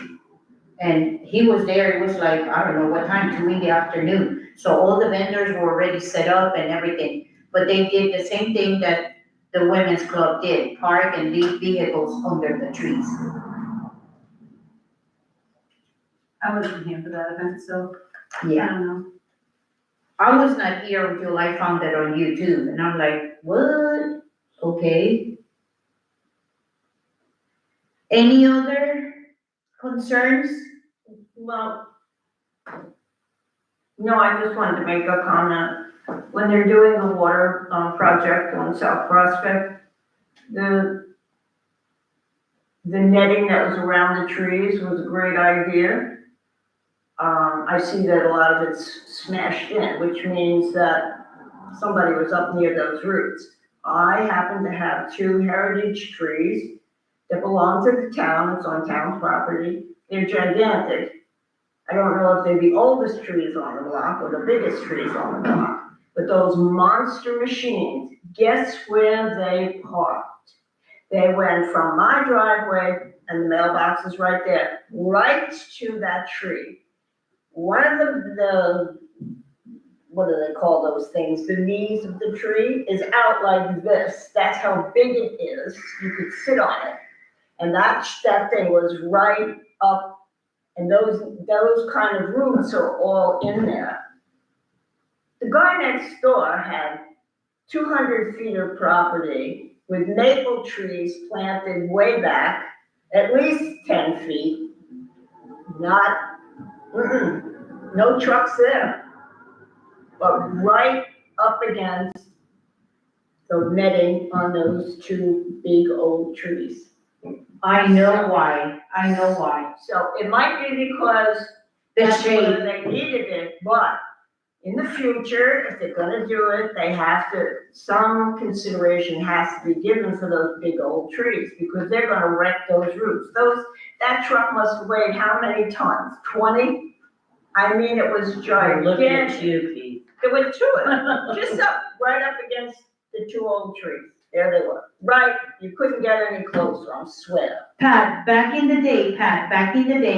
Speaker 1: And he was there, it was like, I don't know what time, 2 in the afternoon. So all the vendors were already set up and everything, but they did the same thing that the women's club did, park and leave vehicles under the trees.
Speaker 2: I wasn't here for that event, so I
Speaker 1: Yeah,
Speaker 2: don't know.
Speaker 1: I was not here until I found it on YouTube, and I'm like, what? Okay. Any other concerns?
Speaker 5: Well, no, I just wanted to make a comment. When they're doing the water, project on South Prospect, the netting that was around the trees was a great idea. I see that a lot of it's smashed in, which means that somebody was up near those roots. I happen to have 2 heritage trees that belong to the town, it's on town property, they're gigantic. I don't know if they're the oldest trees on the block or the biggest trees on the block, but those monster machines, guess where they parked? They went from my driveway, and the mailbox is right there, right to that tree. One of the what do they call those things? The knees of the tree is out like this. That's how big it is. You could sit on it. And that thing was right up, and those kind of roots are all in there. The guy next door had 200 feet of property with maple trees planted way back, at least 10 feet. No trucks there. But right up against the netting on those 2 big old trees.
Speaker 1: I know why, I know why.
Speaker 5: So it might be because
Speaker 1: The
Speaker 5: that's where
Speaker 1: shade,
Speaker 5: they needed it, but in the future, if they're gonna do it, they have to, some consideration has to be given for those big old trees, because they're gonna wreck those roots. That truck must have weighed how many tons? 20? I mean, it was
Speaker 3: I'm looking at
Speaker 5: gigantic.
Speaker 3: you, Pete.
Speaker 5: There were 2 of them, just right up against the 2 old trees. There they were, right, you couldn't get any closer, I swear.
Speaker 1: Pat, back in the day,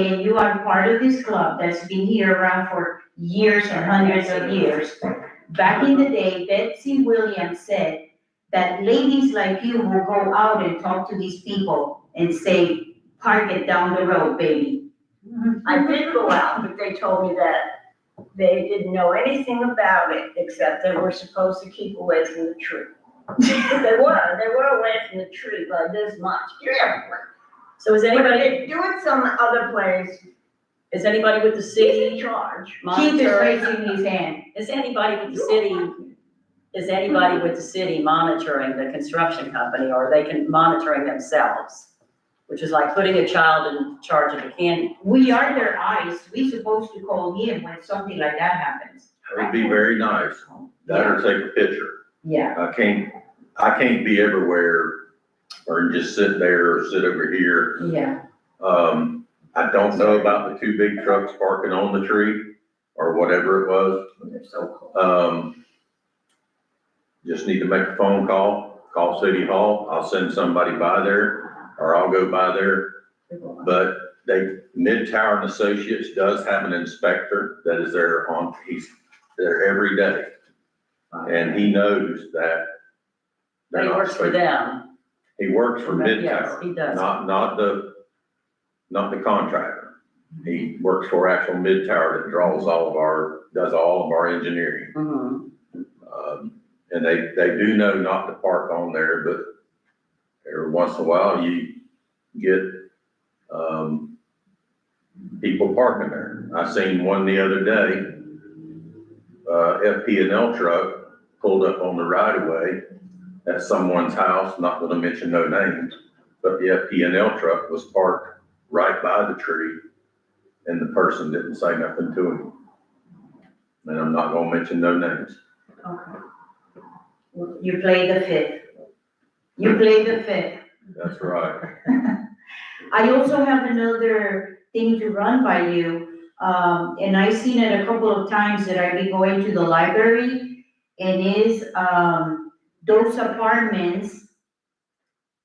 Speaker 1: and you are part of this club that's been here around for years and hundreds of years. Back in the day, Betsy Williams said that ladies like you will go out and talk to these people and say, park it down the road, baby.
Speaker 5: I did go out, but they told me that they didn't know anything about it, except they were supposed to keep away from the tree. They were away from the tree by this much.
Speaker 3: So is
Speaker 5: But if
Speaker 3: anybody,
Speaker 5: they do it some other place,
Speaker 3: is anybody with the
Speaker 5: he's in
Speaker 3: city
Speaker 5: charge.
Speaker 1: Keith is
Speaker 3: monitoring?
Speaker 1: raising his hand.
Speaker 3: Is anybody with the city, is anybody with the city monitoring the construction company, or are they monitoring themselves? Which is like putting a child in charge of a candy.
Speaker 1: We are their eyes. We supposed to call him when something like that happens.
Speaker 6: It would be very nice. That or take a picture.
Speaker 1: Yeah.
Speaker 6: I can't be everywhere or just sit there or sit over here.
Speaker 1: Yeah.
Speaker 6: I don't know about the two big trucks parking on the tree or whatever it was.
Speaker 1: They're so cool.
Speaker 6: Just need to make a phone call City Hall. I'll send somebody by there or I'll go by there. But Mid-Tower and Associates does have an inspector that is there he's there every day. And he knows that.
Speaker 3: But
Speaker 6: they're
Speaker 3: he
Speaker 6: not
Speaker 3: works for
Speaker 6: supposed-
Speaker 3: them.
Speaker 6: He works for
Speaker 3: Yes,
Speaker 6: Mid-Tower,
Speaker 3: he does.
Speaker 6: not the contractor. He works for actual Mid-Tower that does all of our engineering.
Speaker 3: Mhm.
Speaker 6: And they do know not to park on there, but every once in a while you get, people parking there. I seen one the other day, FP&L truck pulled up on the right of way at someone's house, not gonna mention no names, but the FP&L truck was parked right by the tree and the person didn't say nothing to him. And I'm not gonna mention no names.
Speaker 1: Okay. You play the fifth. You play the fifth.
Speaker 6: That's right.
Speaker 1: I also have another thing to run by you. And I've seen it a couple of times that I've been going to the library and those apartments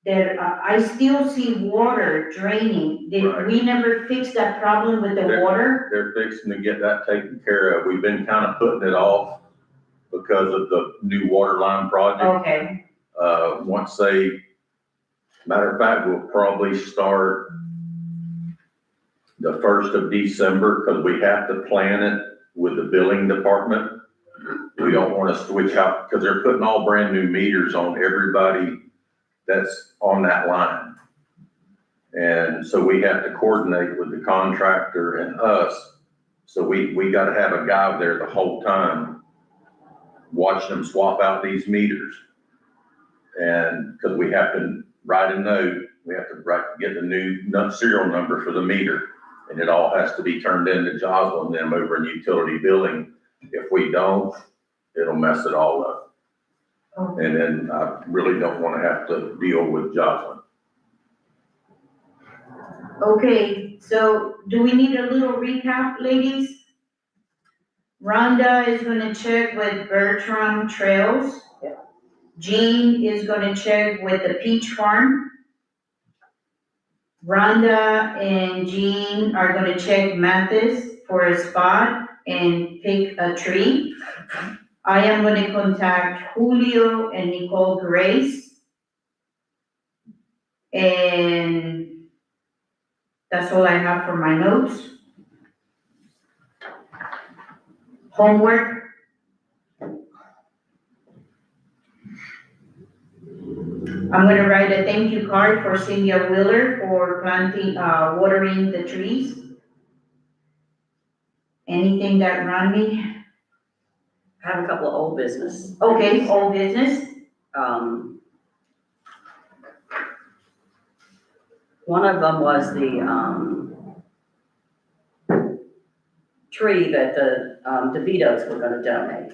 Speaker 1: that I still see water draining.
Speaker 6: Right.
Speaker 1: We never fixed that problem with the water?
Speaker 6: They're fixing to get that taken care of. We've been kind of putting it off because of the new water line project.
Speaker 1: Okay,
Speaker 6: Matter of fact, we'll probably start the 1st of December because we have to plan it with the billing department. We don't want to switch out because they're putting all brand new meters on everybody that's on that line. And so we have to coordinate with the contractor and us. So we got to have a guy there the whole time watching them swap out these meters. And because we have to write a note, we have to get the new serial number for the meter. And it all has to be turned into Joslyn them over in utility billing. If we don't, it'll mess it all up.
Speaker 1: okay.
Speaker 6: And then I really don't want to have to deal with Joslyn.
Speaker 1: Okay, so do we need a little recap, ladies? Rhonda is gonna check with Bertram Trails.
Speaker 4: Yeah.
Speaker 1: Jean is gonna check with the Peach Farm. Rhonda and Jean are gonna check Mathis for a spot and pick a tree. I am gonna contact Julio and Nicole Grace. And that's all I have for my notes. Homework. I'm gonna write a thank you card for Cynthia Wheeler for planting, watering the trees. Anything that Rodney?
Speaker 3: I have a couple of old business.
Speaker 1: Okay, old business.
Speaker 3: One of them was the, tree that the DeVitos were gonna donate.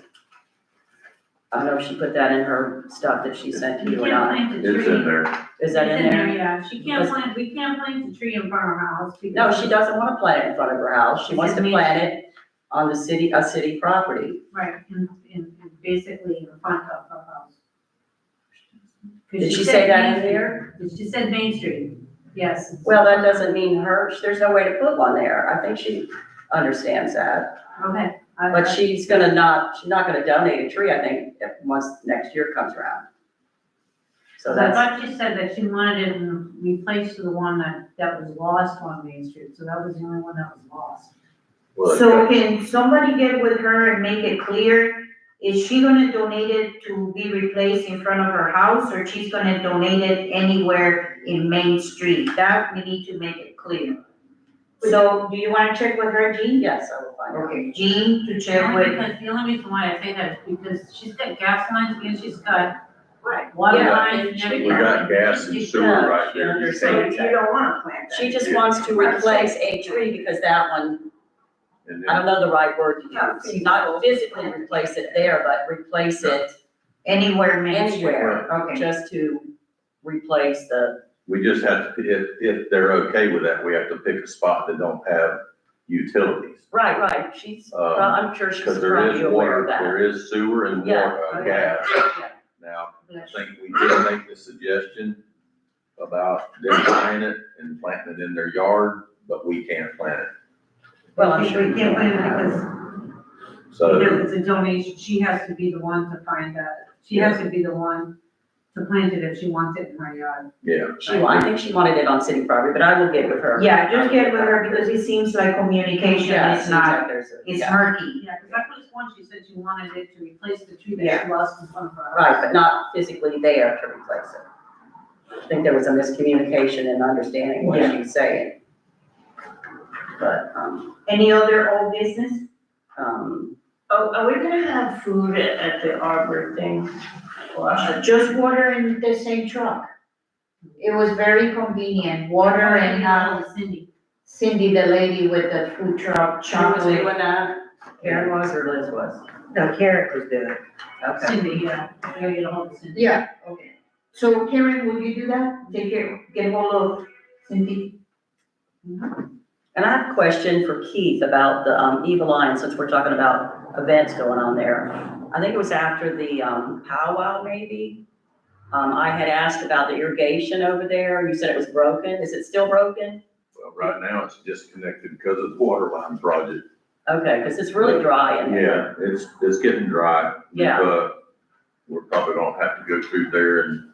Speaker 3: I don't know if she put that in her stuff that she sent to
Speaker 2: You
Speaker 3: you or
Speaker 2: can't
Speaker 3: not.
Speaker 2: plant the tree.
Speaker 6: It's in there.
Speaker 3: Is that in there?
Speaker 2: Yeah, we can't plant the tree in front of our house.
Speaker 3: No,
Speaker 2: because-
Speaker 3: she doesn't wanna plant it in front of her house. She
Speaker 2: It's
Speaker 3: wants to
Speaker 2: in
Speaker 3: plant it on a city property.
Speaker 2: Right, in basically in front of her house. 'Cause
Speaker 3: Did she
Speaker 2: said
Speaker 3: say that
Speaker 2: Main
Speaker 3: in
Speaker 2: Street.
Speaker 3: there?
Speaker 2: She said Main Street, yes.
Speaker 3: Well, that doesn't mean there's no way to put one there. I think she understands that.
Speaker 2: Okay.
Speaker 3: But she's not gonna donate a tree, I think, once next year comes around. So
Speaker 2: I
Speaker 3: that's,
Speaker 2: thought she said that she wanted it replaced to the one that was lost on Main Street, so that was the only one that was lost.
Speaker 6: Well,
Speaker 1: So can somebody get with her and make it clear is she gonna donate it to be replaced in front of her house, or she's gonna donate it anywhere in Main Street? That we need to make it clear. So, do you wanna check with her, Jean?
Speaker 3: Yes, I will find out.
Speaker 1: Okay, Jean, to check with,
Speaker 2: The only reason why I say that is because she's got gas lines and she's got water
Speaker 3: Yeah,
Speaker 2: lines and
Speaker 3: she-
Speaker 2: everything.
Speaker 6: We got gas and sewer right
Speaker 3: She
Speaker 6: there. You
Speaker 3: understands.
Speaker 6: can't-
Speaker 5: You don't wanna plant that.
Speaker 3: She just wants to replace a tree because that one,
Speaker 6: And
Speaker 3: I
Speaker 6: then,
Speaker 3: don't know the right word to
Speaker 5: Yeah,
Speaker 3: use. Not physically replace it there, but replace it
Speaker 1: anywhere Main Street.
Speaker 3: anywhere,
Speaker 1: Okay,
Speaker 3: just to replace the,
Speaker 6: we just have to, if they're okay with that, we have to pick a spot that don't have utilities.
Speaker 3: right, I'm sure she's
Speaker 6: Cause there
Speaker 3: probably
Speaker 6: is
Speaker 3: aware
Speaker 6: water,
Speaker 3: of that.
Speaker 6: there is sewer and
Speaker 3: Yeah,
Speaker 6: water,
Speaker 3: okay.
Speaker 6: gas.
Speaker 3: Yeah.
Speaker 6: Now, I think we did make the suggestion about them buying it and planting it in their yard, but we can't plant it.
Speaker 3: Well, I'm sure
Speaker 2: We
Speaker 3: you
Speaker 2: can't
Speaker 3: can.
Speaker 2: win it because
Speaker 6: So,
Speaker 2: it's a donation, she has to be the one to find that. She has to be the one to plant it if she wants it in her yard.
Speaker 6: yeah.
Speaker 3: I think she wanted it on city property, but I will get with her.
Speaker 1: yeah, just get with her, because it seems like communication
Speaker 3: Yeah, it
Speaker 1: is
Speaker 3: seems
Speaker 1: not,
Speaker 3: like there's a-
Speaker 1: it's
Speaker 3: yeah.
Speaker 1: murky.
Speaker 2: Yeah, because I was one, she said she wanted it to replace the tree that
Speaker 1: Yeah.
Speaker 2: she lost in front of her house.
Speaker 3: Right, but not physically there to replace it. I think there was a miscommunication in understanding what
Speaker 1: Yeah.
Speaker 3: she's saying. But,
Speaker 1: Any other old business?
Speaker 5: Oh, are we gonna have food at the Arbor thing?
Speaker 1: Just water in the same truck. It was very convenient, water and, Cindy, the lady with the food truck,
Speaker 3: Who was
Speaker 1: chocolate.
Speaker 3: doing that? Karen was or Liz was?
Speaker 4: No, Karen was doing it.
Speaker 3: Okay.
Speaker 2: Cindy, yeah, I gotta get a hold of Cindy.
Speaker 1: Yeah, okay. So Karen, will you do that? Take care, get hold of Cindy?
Speaker 3: And I have a question for Keith about the Evil Lion, since we're talking about events going on there. I think it was after the powwow, maybe. I had asked about the irrigation over there. You said it was broken. Is it still broken?
Speaker 6: Well, right now it's disconnected because of the water line project.
Speaker 3: Okay, because it's really dry in there.
Speaker 6: Yeah, it's getting dry.
Speaker 3: Yeah.
Speaker 6: But we're probably gonna have to go through there and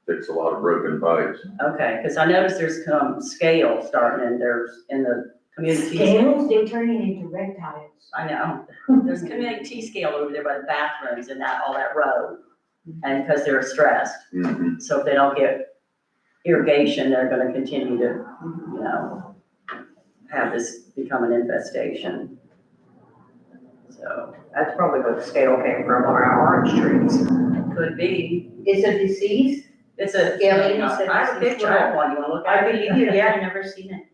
Speaker 6: fix a lot of broken pipes.
Speaker 3: Okay, because I noticed there's scale starting and there's in the community.
Speaker 1: Scales, they're turning into reptiles.
Speaker 3: I know. There's community scale over there by the bathrooms and that, all that road. And because they're stressed.
Speaker 6: Mhm.
Speaker 3: So if they don't get irrigation, they're gonna continue to, you know, have this become an infestation. So,
Speaker 4: That's probably what the scale came from, our orange trees.
Speaker 3: could be.
Speaker 1: It's a disease?
Speaker 3: It's a,
Speaker 1: Scaling is
Speaker 3: I have a picture, I have one, you wanna look at
Speaker 1: I
Speaker 3: it?
Speaker 1: believe you, yeah, I've never seen it.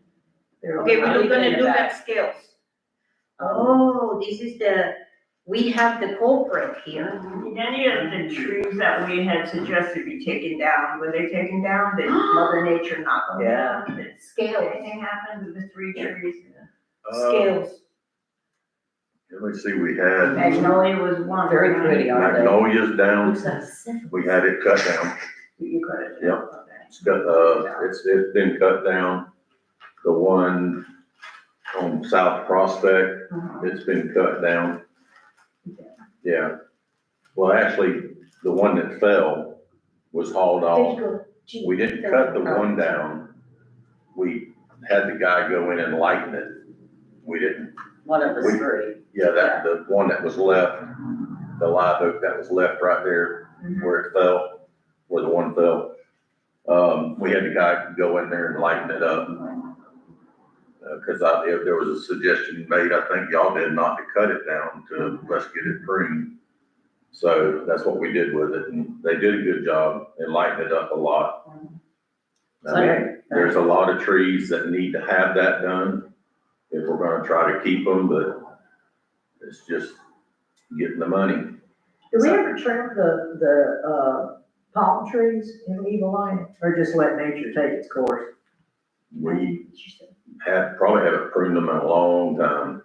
Speaker 3: There,
Speaker 1: Okay,
Speaker 3: I'll
Speaker 1: we're
Speaker 3: leave it in
Speaker 1: gonna
Speaker 3: the
Speaker 1: look
Speaker 3: back.
Speaker 1: at scales.
Speaker 3: Um,
Speaker 1: Oh, this is we have the culprit here.
Speaker 5: Did any of the trees that we had suggested be taken down, were they taken down? Did Mother Nature knock them
Speaker 4: Yeah.
Speaker 5: down? Did
Speaker 1: Scales,
Speaker 5: anything happen with the three trees?
Speaker 1: scales.
Speaker 6: Let me see, we had
Speaker 5: Magnolia was one.
Speaker 3: Very
Speaker 5: right?
Speaker 3: pretty, aren't they?
Speaker 6: magnolias down,
Speaker 1: Looks like syphilis.
Speaker 6: we had it cut down.
Speaker 5: You cut it.
Speaker 6: Yep. It's got, it's been cut down. The one on South Prospect, it's been cut down. Yeah. Well, actually, the one that fell was hauled
Speaker 1: There you
Speaker 6: off.
Speaker 1: go. Gee,
Speaker 6: We didn't cut the one down. We had the guy go in and lighten it. We didn't,
Speaker 3: One of the
Speaker 6: We-
Speaker 3: three.
Speaker 6: yeah, that, the one that was left, the live oak that was left right there where it fell, where the one fell. We had the guy go in there and lighten it up. Cause there was a suggestion made, I think y'all did, not to cut it down, to let's get it pruned. So that's what we did with it, and they did a good job and lightened it up a lot. I mean, there's a lot of trees that need to have that done if we're gonna try to keep them, but it's just getting the money.
Speaker 4: Do we ever trim the palm trees in Evil Lion, or just let nature take its course?
Speaker 6: We probably haven't pruned them in a long time.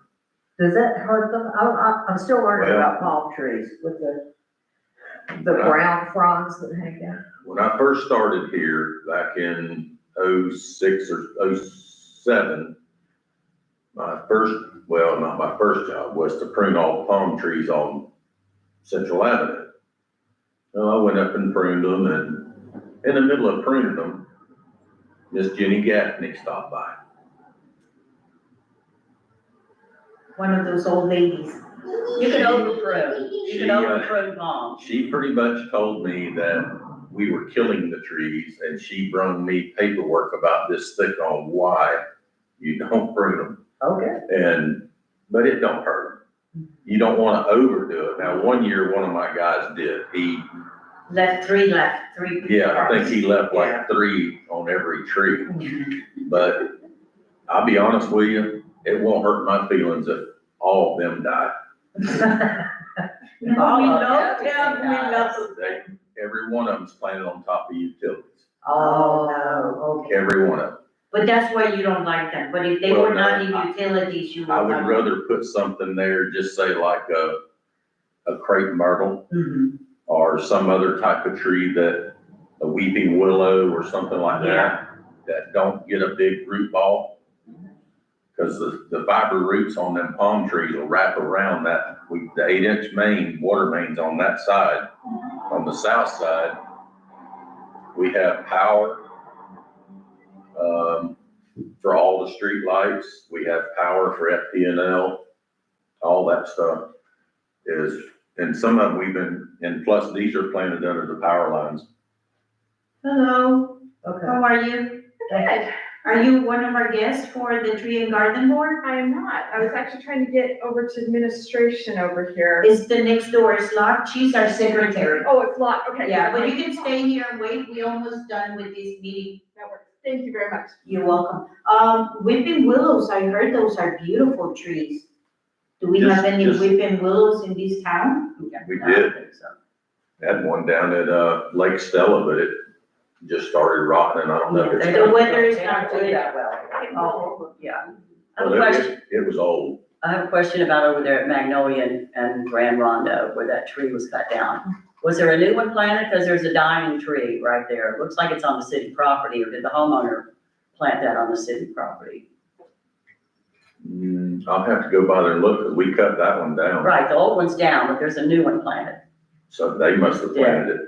Speaker 4: Does that hurt them? I'm still learning
Speaker 6: Well-
Speaker 4: about palm trees with the
Speaker 6: Well-
Speaker 4: brown fronds that hang down.
Speaker 6: When I first started here back in '06 or '07, not my first job was to prune all the palm trees on Central Avenue. Well, I went up and pruned them, and in the middle of pruning them, Miss Jenny Gaffney stopped by.
Speaker 1: One of those old ladies.
Speaker 3: You can over prune, you can
Speaker 6: She,
Speaker 3: over prune palms.
Speaker 6: She pretty much told me that we were killing the trees, and she brung me paperwork about this thick on why you don't prune them.
Speaker 4: Okay.
Speaker 6: But it don't hurt. You don't wanna overdo it. Now, one year, one of my guys did.
Speaker 1: Left three.
Speaker 6: I think he left
Speaker 1: Yeah.
Speaker 6: like 3 on every tree. But I'll be honest with you, it won't hurt my feelings if all of them die.
Speaker 1: No, we
Speaker 4: Oh,
Speaker 1: love
Speaker 3: yeah,
Speaker 1: them, we love them.
Speaker 6: Every one of them's planted on top of utilities.
Speaker 4: Oh, no, okay.
Speaker 6: Every one of them.
Speaker 1: But that's why you don't like them, but if they
Speaker 6: Well,
Speaker 1: were not
Speaker 6: no,
Speaker 1: in utilities, you would.
Speaker 6: I would
Speaker 1: like
Speaker 6: rather put something there, just say like a crepe myrtle
Speaker 1: them.
Speaker 6: or some other type of tree that, a weeping willow or something like that, that don't get a big root ball. Cause the fiber roots on them palm trees will wrap around that, the 8-inch main, water mains on that side. On the south side, we have power, for all the street lights. We have power for FPNL, all that stuff is, and some of them we've been, and plus these are planted under the power lines.
Speaker 1: Hello,
Speaker 4: Okay.
Speaker 1: how are you?
Speaker 7: Good.
Speaker 1: Are you one of our guests for the Tree and Garden Board?
Speaker 7: I am not. I was actually trying to get over to administration over here.
Speaker 1: Is the next door is locked? She's our secretary.
Speaker 7: Oh, it's locked. Okay.
Speaker 1: Yeah, but you can stay here and wait. We almost done with this meeting.
Speaker 7: That works. Thank you very much.
Speaker 1: You're welcome. Weeping willows, I heard those are beautiful trees. Do we have any
Speaker 6: Just-
Speaker 1: weeping willows in this town?
Speaker 6: We did. Had one down at, Lake Stella, but it just started rotting and I don't know if it's.
Speaker 1: The weather is
Speaker 3: They
Speaker 1: not
Speaker 3: don't do
Speaker 1: good.
Speaker 3: that well.
Speaker 1: Oh,
Speaker 3: Yeah. I have a
Speaker 6: Well,
Speaker 3: question,
Speaker 6: it was old.
Speaker 3: I have a question about over there at Magnolia and Grand Rondo where that tree was cut down. Was there a new one planted? Because there's a dying tree right there. It looks like it's on the city property, or did the homeowner plant that on the city property?
Speaker 6: I'll have to go by there and look, because we cut that one down.
Speaker 3: Right, the old one's down, but there's a new one planted
Speaker 6: So they must have planted it.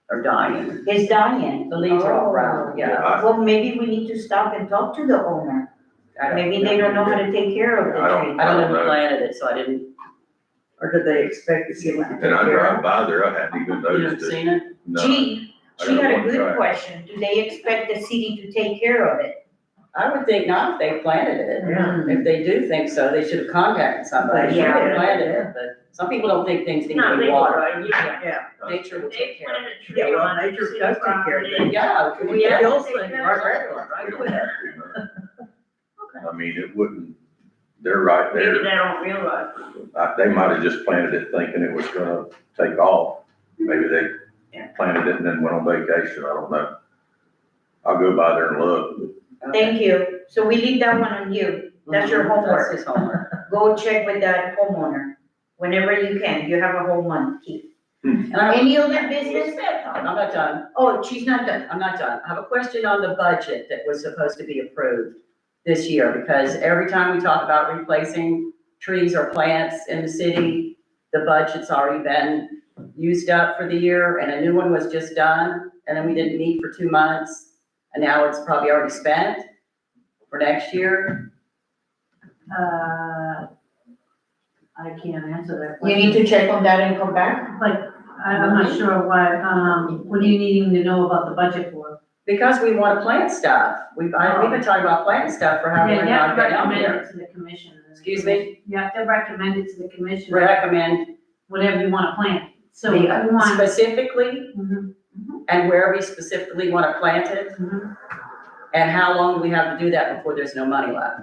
Speaker 3: or dying.
Speaker 1: It's dying.
Speaker 3: The leaves are all brown, yeah.
Speaker 6: I
Speaker 1: Well, maybe we need to stop and talk to the owner. Maybe they don't know how to take care of
Speaker 6: I
Speaker 1: the
Speaker 6: don't-
Speaker 1: tree.
Speaker 3: I don't know
Speaker 6: know.
Speaker 3: who planted it, so I didn't,
Speaker 4: Or did they expect to see what?
Speaker 6: And I drive by there, I hadn't even
Speaker 3: you haven't
Speaker 6: noticed it.
Speaker 3: seen it?
Speaker 6: No.
Speaker 1: She
Speaker 6: I
Speaker 1: had
Speaker 6: got
Speaker 1: a
Speaker 6: one
Speaker 1: good
Speaker 6: try.
Speaker 1: question. Do they expect the city to take care of it?
Speaker 3: I would think not if they planted it.
Speaker 4: Yeah.
Speaker 3: If they do think so, they should have contacted somebody,
Speaker 1: Yeah.
Speaker 3: should have planted it, but some people don't think things need to be watered.
Speaker 4: Yeah.
Speaker 3: Nature will take care of it.
Speaker 4: Yeah, well, nature does take care of things.
Speaker 3: Yeah.
Speaker 4: We
Speaker 3: yeah.
Speaker 4: kill things.
Speaker 6: We don't have to, no. I mean, it wouldn't, they're right there.
Speaker 5: Maybe they don't realize.
Speaker 6: They might have just planted it thinking it was gonna take off. Maybe they planted it and then went on vacation, I don't know. I'll go by there and look.
Speaker 1: Thank you. So we leave that one on you. That's your homework.
Speaker 3: That's his homework.
Speaker 1: Go check with that homeowner whenever you can. You have a whole month, Keith.
Speaker 3: And I have-
Speaker 1: Any other business?
Speaker 3: I'm not done,
Speaker 1: Oh, she's not done.
Speaker 3: I'm not done. I have a question on the budget that was supposed to be approved this year, because every time we talk about replacing trees or plants in the city, the budget's already been used up for the year, and a new one was just done, and then we didn't meet for 2 months, and now it's probably already spent for next year.
Speaker 2: I can't answer that
Speaker 1: You
Speaker 2: question.
Speaker 1: need to check on that and come back?
Speaker 2: Like, I'm not sure what are you needing to know about the budget for?
Speaker 3: Because we want to plant stuff. We've been talking about planting stuff for how
Speaker 2: Yeah,
Speaker 3: long
Speaker 2: you have
Speaker 3: now,
Speaker 2: to
Speaker 3: been out
Speaker 2: recommend
Speaker 3: here.
Speaker 2: it to the commission.
Speaker 3: Excuse me?
Speaker 2: You have to recommend it to the commission,
Speaker 3: Recommend
Speaker 2: whatever you wanna plant. So if you want.
Speaker 3: specifically,
Speaker 2: Mhm,
Speaker 3: and where we specifically want to plant it,
Speaker 2: mhm.
Speaker 3: and how long do we have to do that before there's no money left?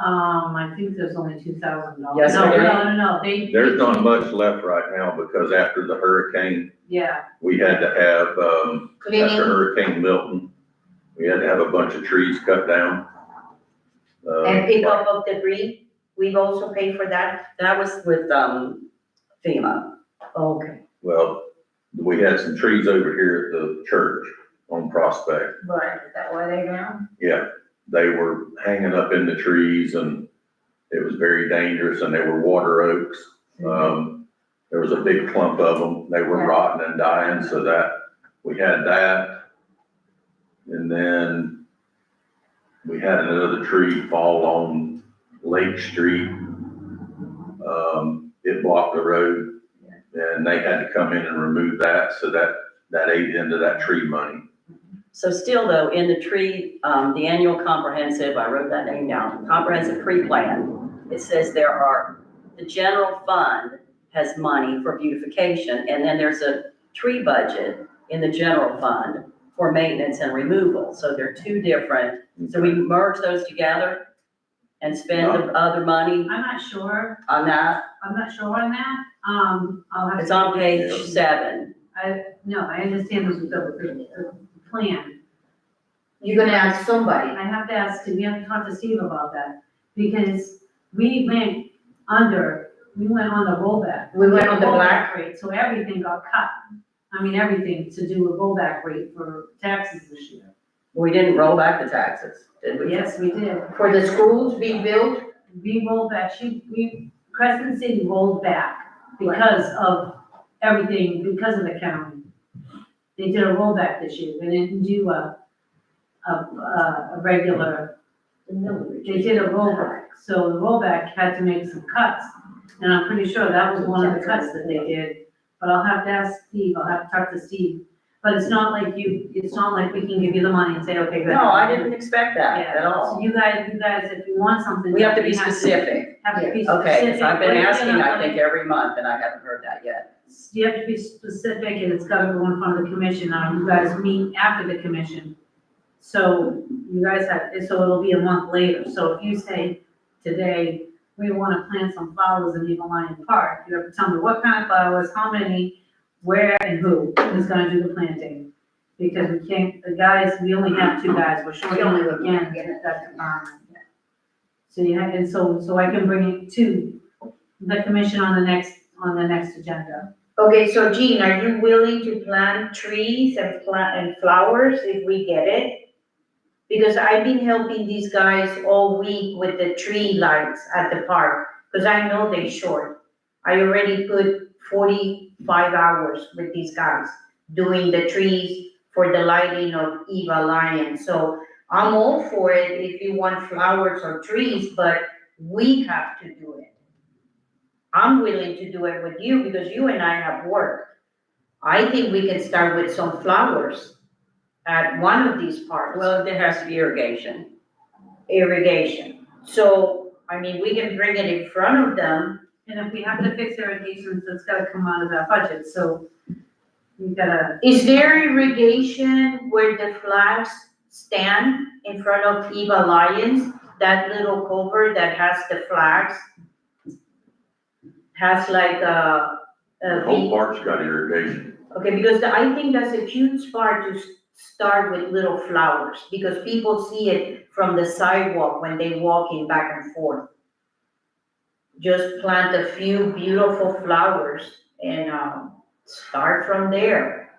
Speaker 2: I think there's only $2,000.
Speaker 3: Yes,
Speaker 2: No,
Speaker 3: there is.
Speaker 2: no, they.
Speaker 6: There's not much left right now because after the hurricane,
Speaker 2: Yeah,
Speaker 6: we had to have, after
Speaker 1: Cleaning?
Speaker 6: Hurricane Milton, we had to have a bunch of trees cut down.
Speaker 1: And pick up of debris? We've also paid for that?
Speaker 3: That was with, FEMA.
Speaker 1: Okay.
Speaker 6: Well, we had some trees over here at the church on Prospect.
Speaker 5: Right, is that why they down?
Speaker 6: Yeah, they were hanging up in the trees and it was very dangerous and they were water oaks. There was a big clump of them. They were rotting and dying, so that, we had that. And then we had another tree fall on Lake Street. blocked the road. And they had to come in and remove that, so that ate into that tree money.
Speaker 3: So still though, in the tree, the annual comprehensive, I wrote that name down, comprehensive tree plan, it says the general fund has money for beautification, and then there's a tree budget in the general fund for maintenance and removal. So they're two different, so we merge those together and spend the other money
Speaker 2: I'm not sure,
Speaker 3: on that.
Speaker 2: I'm not sure on that, I'll have to.
Speaker 3: It's on page 7.
Speaker 2: No, I understand this was the plan.
Speaker 1: You're gonna ask somebody.
Speaker 2: I have to ask, we have to talk to Steve about that, because we went on the rollback.
Speaker 1: We went on the black.
Speaker 2: Rate, so everything got cut. I mean, everything to do with rollback rate for taxes this year.
Speaker 3: We didn't roll back the taxes, did we?
Speaker 2: Yes, we did.
Speaker 1: For the schools being built,
Speaker 2: We rolled back, Crescent City rolled back because of everything, because of the county. They did a rollback this year, they didn't do a regular, they did a rollback. So the rollback had to make some cuts, and I'm pretty sure that was one of the cuts that they did. But I'll have to ask Steve, I'll have to talk to Steve. But it's not like it's not like we can give you the money and say, okay, good.
Speaker 3: No, I didn't expect that at
Speaker 2: Yeah,
Speaker 3: all.
Speaker 2: so you guys, if you want something.
Speaker 3: We have to be
Speaker 2: you
Speaker 3: specific.
Speaker 2: Have to be specific.
Speaker 3: Okay, because I've been
Speaker 2: What are you
Speaker 3: asking,
Speaker 2: gonna-
Speaker 3: I think, every month, and I haven't heard that yet.
Speaker 2: You have to be specific, and it's gotta go in front of the commission, now you guys meet after the commission. So you guys so it'll be a month later, so if you say today, we wanna plant some flowers in Eagle Lion Park, you have to tell me what kind of flowers, how many, where, and who is gonna do the planting. Because we can't, we only have 2 guys, we're short only again, that's the department. So you have, and so I can bring it to the commission on the next agenda.
Speaker 1: okay, so Jean, are you willing to plant trees and flowers if we get it? Because I've been helping these guys all week with the tree lights at the park, because I know they're short. I already put 45 hours with these guys doing the trees for the lighting of Eva Lion. So I'm all for it if you want flowers or trees, but we have to do it. I'm willing to do it with you because you and I have work. I think we can start with some flowers at one of these parks.
Speaker 3: Well, there has to be irrigation.
Speaker 1: Irrigation. So, I mean, we can bring it in front of them.
Speaker 2: And if we have to fix irrigation, it's gotta come out of that budget, so we gotta,
Speaker 1: Is there irrigation where the flags stand in front of Eva Lions? That little culvert that has the flags? Has like a
Speaker 6: The whole park's got irrigation.
Speaker 1: okay, because I think that's a cute spot to start with little flowers, because people see it from the sidewalk when they walking back and forth. Just plant a few beautiful flowers and, start from there.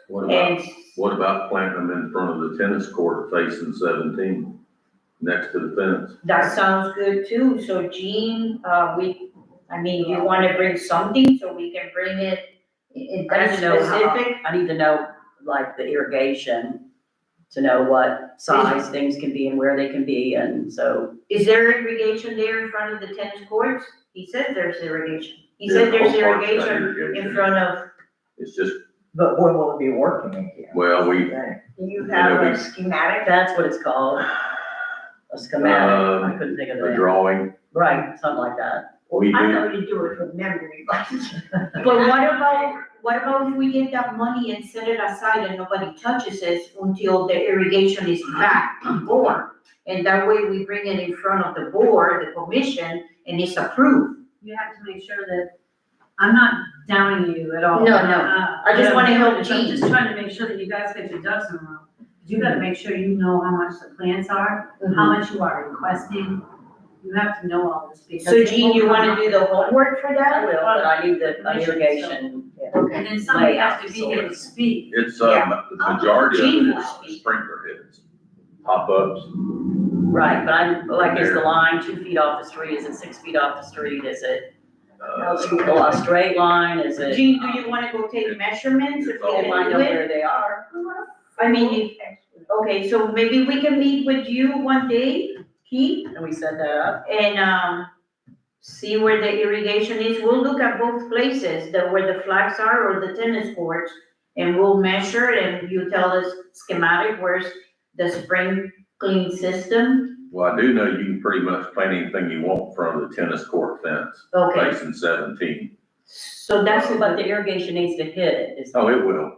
Speaker 1: And
Speaker 6: What about planting them in front of the tennis court facing 17, next to the fence?
Speaker 1: that sounds good too, so Jean, you wanna bring something so we can bring it in
Speaker 3: I need
Speaker 1: that
Speaker 3: to know
Speaker 1: specific?
Speaker 3: I need to know, like, the irrigation, to know what size things can be and where they can be, and so.
Speaker 1: Is there irrigation there in front of the tennis courts? He said there's irrigation. He said
Speaker 6: The whole
Speaker 1: there's
Speaker 6: park's got
Speaker 1: irrigation in front of,
Speaker 6: It's just,
Speaker 4: But when will it be working again?
Speaker 6: well, we,
Speaker 4: Thing.
Speaker 5: Do you
Speaker 6: know,
Speaker 5: have
Speaker 6: we-
Speaker 5: a schematic?
Speaker 3: That's what it's called, a schematic, I couldn't think of the
Speaker 6: a
Speaker 3: name.
Speaker 6: drawing,
Speaker 3: Right, something like that.
Speaker 6: we
Speaker 5: I
Speaker 6: do,
Speaker 5: know you do it from memory, but.
Speaker 1: but what about if we get that money and set it aside and nobody touches it until the irrigation is back on board? And that way we bring it in front of the board, the commission, and it's approved.
Speaker 2: you have to make sure that, I'm not downing you at all.
Speaker 1: No, no.
Speaker 2: I
Speaker 1: just wanna help
Speaker 2: I'm
Speaker 1: Jean.
Speaker 2: just trying to make sure that you guys get your ducks in a row. You gotta make sure you know how much the plants are, how much you are requesting. You have to know all this because.
Speaker 1: So
Speaker 2: it
Speaker 1: Jean,
Speaker 2: will
Speaker 1: you
Speaker 2: come
Speaker 1: wanna
Speaker 2: up
Speaker 1: do
Speaker 2: with
Speaker 1: the
Speaker 2: what-
Speaker 1: homework for
Speaker 3: I
Speaker 1: that?
Speaker 3: will, but I need the irrigation.
Speaker 1: Okay.
Speaker 2: And then somebody has to be here to speak.
Speaker 6: it's,
Speaker 1: Yeah.
Speaker 6: the majority
Speaker 1: Jean
Speaker 6: of it
Speaker 1: will
Speaker 6: is sprinkler heads, pop-ups.
Speaker 3: Right, but I'm, like, is the line 2 feet off the street, is it 6 feet off the street, is it a straight line, is it?
Speaker 1: Jean, do you wanna go take measurements if
Speaker 6: It's
Speaker 1: we
Speaker 6: all
Speaker 1: can
Speaker 3: Find
Speaker 1: do
Speaker 3: out
Speaker 1: it?
Speaker 3: where they are.
Speaker 1: I mean, okay, so maybe we can meet with you one day, Keith,
Speaker 3: Can we set that up?
Speaker 1: and, see where the irrigation is. We'll look at both places, where the flags are or the tennis courts, and we'll measure and you tell us schematic, where's the sprinkling system.
Speaker 6: Well, I do know you can pretty much plant anything you want in front of the tennis court fence,
Speaker 1: Okay,
Speaker 6: facing 17.
Speaker 1: so that's,
Speaker 3: But the irrigation needs to hit it, is.
Speaker 6: Oh, it will,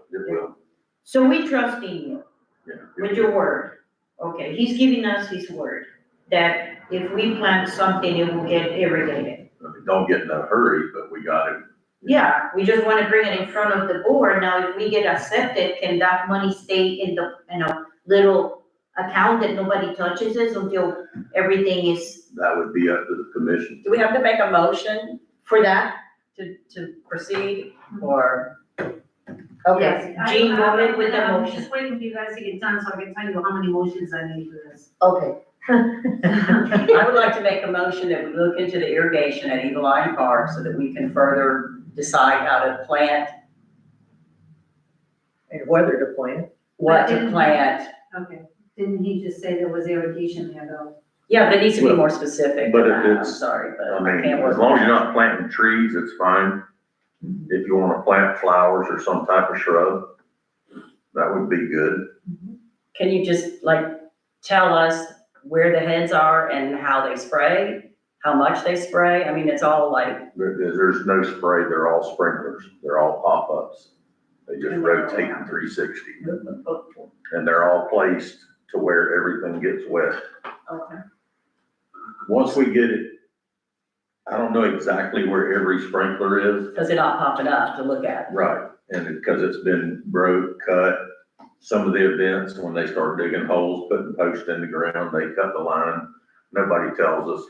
Speaker 1: so we trust in you
Speaker 6: yeah.
Speaker 1: with your word. Okay, he's giving us his word that if we plant something, it will get irrigated.
Speaker 6: I mean, don't get in a hurry, but we gotta.
Speaker 1: Yeah, we just wanna bring it in front of the board. Now, if we get accepted, can that money stay in a little account that nobody touches it until everything is
Speaker 6: That would be up to the commission.
Speaker 3: Do we have to make a motion
Speaker 1: for that?
Speaker 3: to proceed, or? Okay,
Speaker 1: Yes, Jean voted with the
Speaker 2: I'm
Speaker 1: motion.
Speaker 2: just waiting for you guys to get done so I can tell you how many motions I need for this.
Speaker 3: okay. I would like to make a motion that we look into the irrigation at Eagle Eye Park so that we can further decide how to plant,
Speaker 4: And whether to plant.
Speaker 3: what to plant.
Speaker 2: Okay, didn't he just say there was irrigation there though?
Speaker 3: Yeah, but it needs to be
Speaker 6: Well,
Speaker 3: more specific
Speaker 6: but
Speaker 3: than
Speaker 6: if
Speaker 3: that, I'm
Speaker 6: it's-
Speaker 3: sorry, but
Speaker 6: I
Speaker 3: I
Speaker 6: mean,
Speaker 3: can't work.
Speaker 6: as long as you're not planting trees, it's fine. If you wanna plant flowers or some type of shrub, that would be good.
Speaker 3: Can you just like tell us where the heads are and how they spray, how much they spray? I mean, it's all like,
Speaker 6: There's no spray, they're all sprinklers, they're all pop-ups. They just rotate in 360, and they're all placed to where everything gets wet.
Speaker 3: okay.
Speaker 6: Once we get it, I don't know exactly where every sprinkler is.
Speaker 3: Because they're not popping up to look at.
Speaker 6: Right, and because it's been broke, cut, some of the events, when they start digging holes, putting posts in the ground, they cut the line. Nobody tells us.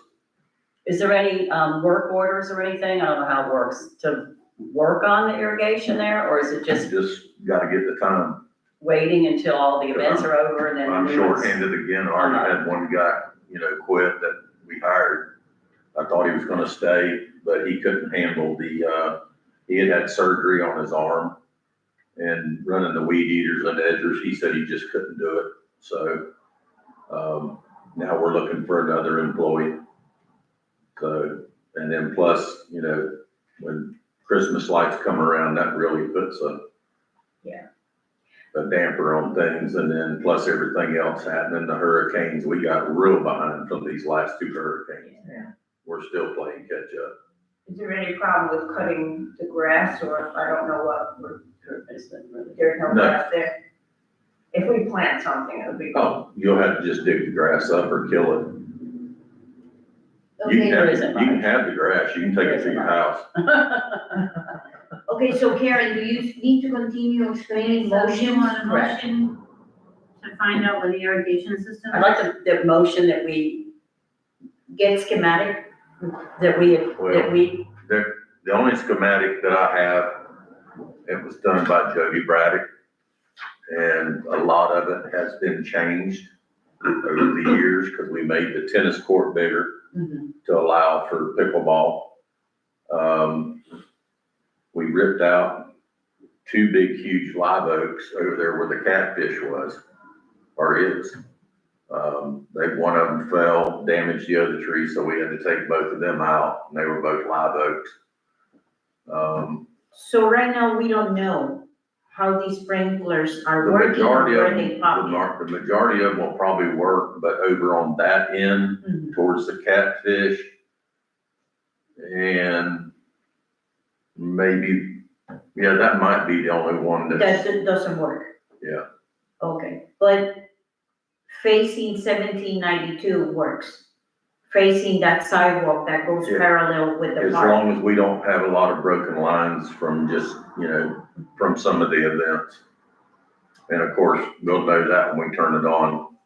Speaker 3: Is there any work orders or anything? I don't know how it works, to work on the irrigation there, or is it just
Speaker 6: Just gotta get the time.
Speaker 3: waiting until all the events are over and then?
Speaker 6: I'm
Speaker 3: new ones-
Speaker 6: shorthanded again, I already had one guy, quit that we hired. I thought he was gonna stay, but he couldn't handle he had surgery on his arm and running the weed eaters and edgers, he said he just couldn't do it. So, now we're looking for another employee. So, and then plus, when Christmas lights come around, that really puts a damper on things, and then plus everything else happening, the hurricanes, we got real behind from these last two hurricanes.
Speaker 4: Yeah.
Speaker 6: We're still playing catch up.
Speaker 5: Is there any problem with cutting the grass, or I don't know what,
Speaker 3: It's been really-
Speaker 5: there's no
Speaker 6: No.
Speaker 5: grass there? If we plant something, it'll be.
Speaker 6: Oh, you'll have to just dig the grass up or kill it. You
Speaker 1: Okay,
Speaker 6: can
Speaker 3: There
Speaker 6: have,
Speaker 3: isn't
Speaker 6: you can
Speaker 3: much.
Speaker 6: have the grass, you can take it to your house.
Speaker 1: okay, so Karen, do you need to continue explaining
Speaker 2: So you
Speaker 1: motions?
Speaker 2: want a motion to find out where the irrigation system
Speaker 3: I'd
Speaker 2: is?
Speaker 3: like the motion that we,
Speaker 1: Get schematic?
Speaker 3: that we,
Speaker 6: The only schematic that I have, it was done by Jody Braddock, and a lot of it has been changed over the years, because we made the tennis court bigger to allow for pickleball. We ripped out two big, huge live oaks over there where the catfish was, or is. One of them fell, damaged the other tree, so we had to take both of them out, and they were both live oaks.
Speaker 1: So right now, we don't know how these sprinklers are
Speaker 6: The
Speaker 1: working,
Speaker 6: majority of
Speaker 1: where
Speaker 6: them,
Speaker 1: they pop in.
Speaker 6: the majority of them will probably work, but over on that end
Speaker 1: Mhm.
Speaker 6: towards the catfish, and maybe, that might be the only one that's,
Speaker 1: That doesn't work?
Speaker 6: Yeah.
Speaker 1: Okay, but facing 1792 works. Facing that sidewalk that goes
Speaker 6: Yeah.
Speaker 1: parallel with the
Speaker 6: as
Speaker 1: park.
Speaker 6: long as we don't have a lot of broken lines from just, from some of the events. And of course, we'll know that when we turn it on,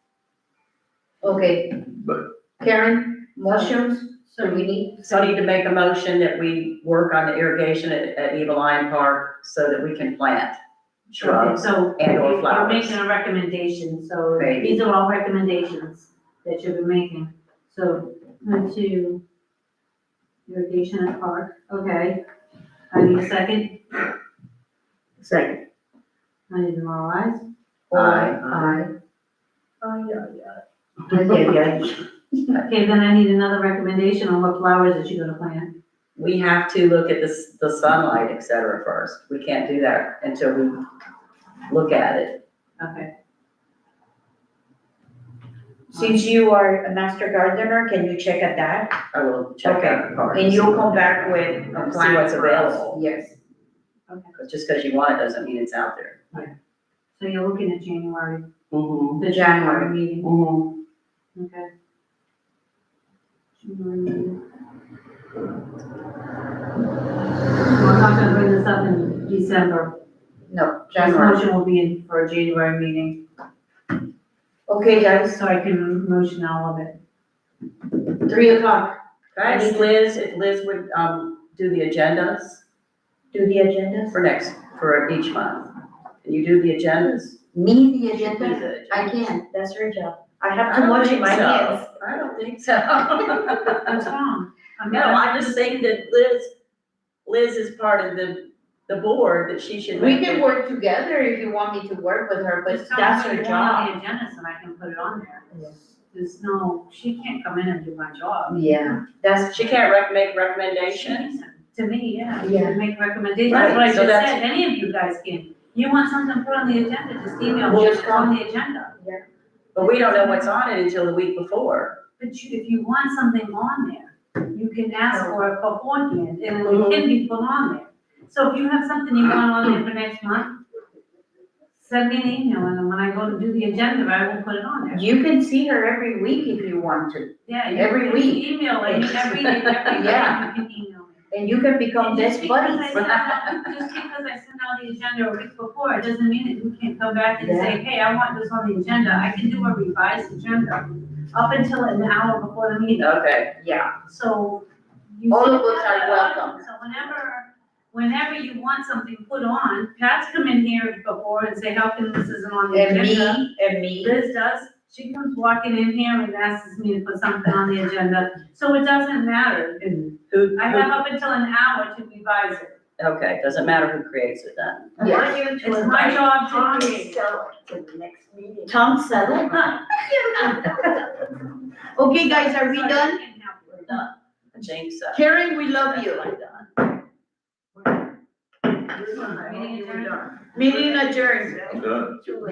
Speaker 1: Okay,
Speaker 6: but
Speaker 1: Karen, motions,
Speaker 2: So
Speaker 1: do we need?
Speaker 3: so I need to make a motion that we work on the irrigation at Eagle Lion Park so that we can plant shrubs.
Speaker 2: So
Speaker 3: and or
Speaker 2: you're
Speaker 3: flowers.
Speaker 2: making a recommendation, so
Speaker 3: Maybe.
Speaker 2: these are all recommendations that you'll be making. So, to irrigation at park, okay. I need a second,
Speaker 1: Second.
Speaker 2: I need them all eyes.
Speaker 3: Aye.
Speaker 1: Aye. Aye, aye, aye.
Speaker 2: Okay, then I need another recommendation on what flowers that you're gonna plant.
Speaker 3: We have to look at the sunlight, et cetera, first. We can't do that until we look at it.
Speaker 2: Okay.
Speaker 1: Since you are a master gardener, can you check at that?
Speaker 3: I will check out the part.
Speaker 1: And you'll come back with a
Speaker 3: See
Speaker 1: plan
Speaker 3: what's
Speaker 1: for us.
Speaker 3: available.
Speaker 1: Yes.
Speaker 3: Just because you want it doesn't mean it's out there.
Speaker 2: So you're looking at January,
Speaker 3: Mm-hmm.
Speaker 2: the January meeting,
Speaker 3: Mm-hmm.
Speaker 2: okay? January meeting. Well, I'm not gonna bring this up in December.
Speaker 1: No,
Speaker 2: This
Speaker 1: January.
Speaker 2: motion will be in for a January meeting,
Speaker 1: Okay, guys,
Speaker 2: so I can motion all of it.
Speaker 1: 3:00,
Speaker 3: Can I ask Liz, if Liz would, do the agendas
Speaker 1: do the agendas.
Speaker 3: for each month? Can you do the agendas?
Speaker 1: Me, the
Speaker 3: Do
Speaker 1: agenda?
Speaker 3: the
Speaker 1: I
Speaker 3: agendas.
Speaker 1: can, that's her job. I have
Speaker 3: I
Speaker 1: too
Speaker 3: don't
Speaker 1: much in
Speaker 3: think
Speaker 1: my
Speaker 3: so.
Speaker 1: hands.
Speaker 3: I don't think so.
Speaker 2: What's wrong?
Speaker 3: No, I just think that Liz is part of the board, that she should.
Speaker 1: We
Speaker 3: make
Speaker 1: can
Speaker 3: the-
Speaker 1: work together if you want me to work with her, but
Speaker 2: Just tell me
Speaker 1: that's
Speaker 2: what
Speaker 1: her
Speaker 2: you want on
Speaker 1: job.
Speaker 2: the agenda, so I can put it on there. There's no, she can't come in and do my job.
Speaker 1: Yeah, that's,
Speaker 3: She can't make recommendations?
Speaker 2: To me, yeah, you
Speaker 1: Yeah.
Speaker 2: can make recommendations,
Speaker 3: Right,
Speaker 2: that's what I
Speaker 3: so
Speaker 2: just
Speaker 3: that's-
Speaker 2: said, any of you guys can. You want something put on the agenda, just email
Speaker 1: We'll
Speaker 2: me,
Speaker 1: just
Speaker 2: it's on the agenda.
Speaker 3: But we don't know what's on it until the week before.
Speaker 2: But if you want something on there, you can ask for it beforehand, and it
Speaker 3: Mhm.
Speaker 2: can be put on there. So if you have something you want on there for next month, send me an email, and then when I go to do the agenda, I will put it on there.
Speaker 1: you can see her every week if you want to,
Speaker 2: Yeah, you
Speaker 1: every
Speaker 2: can
Speaker 1: week.
Speaker 2: email me, every day
Speaker 1: Yeah.
Speaker 2: you can email me.
Speaker 1: and you can become
Speaker 2: And
Speaker 1: best
Speaker 2: just because
Speaker 1: buddies.
Speaker 2: I send out the agenda a week before, it doesn't mean that you can't come back and say, hey, I want this on the agenda. I can do a revised agenda up until an hour before the meeting.
Speaker 3: Okay,
Speaker 1: Yeah,
Speaker 2: So. you
Speaker 1: All of
Speaker 2: can
Speaker 1: us
Speaker 2: have
Speaker 1: are
Speaker 2: that
Speaker 1: welcome.
Speaker 2: option. So whenever you want something put on, Pat's come in here before and say, how come this isn't on the
Speaker 1: and
Speaker 2: agenda?
Speaker 1: me,
Speaker 2: Liz does, she comes walking in here and asks me to put something on the agenda, so it doesn't matter. I have up until an hour to revise it.
Speaker 3: okay, doesn't matter who creates it then.
Speaker 5: I want you to
Speaker 2: It's my
Speaker 5: invite
Speaker 2: job to
Speaker 5: Tom
Speaker 2: create.
Speaker 5: Selleck to the next meeting.
Speaker 1: Tom Selleck. Okay, guys, are we
Speaker 2: Sorry, I
Speaker 1: done?
Speaker 2: can't help it.
Speaker 3: We're done. Jinx.
Speaker 1: Karen, we love
Speaker 3: That's
Speaker 1: you.
Speaker 3: what I'm done.
Speaker 5: Meeting adjourned.
Speaker 1: Meeting adjourned.
Speaker 6: I'm done.
Speaker 5: Too late.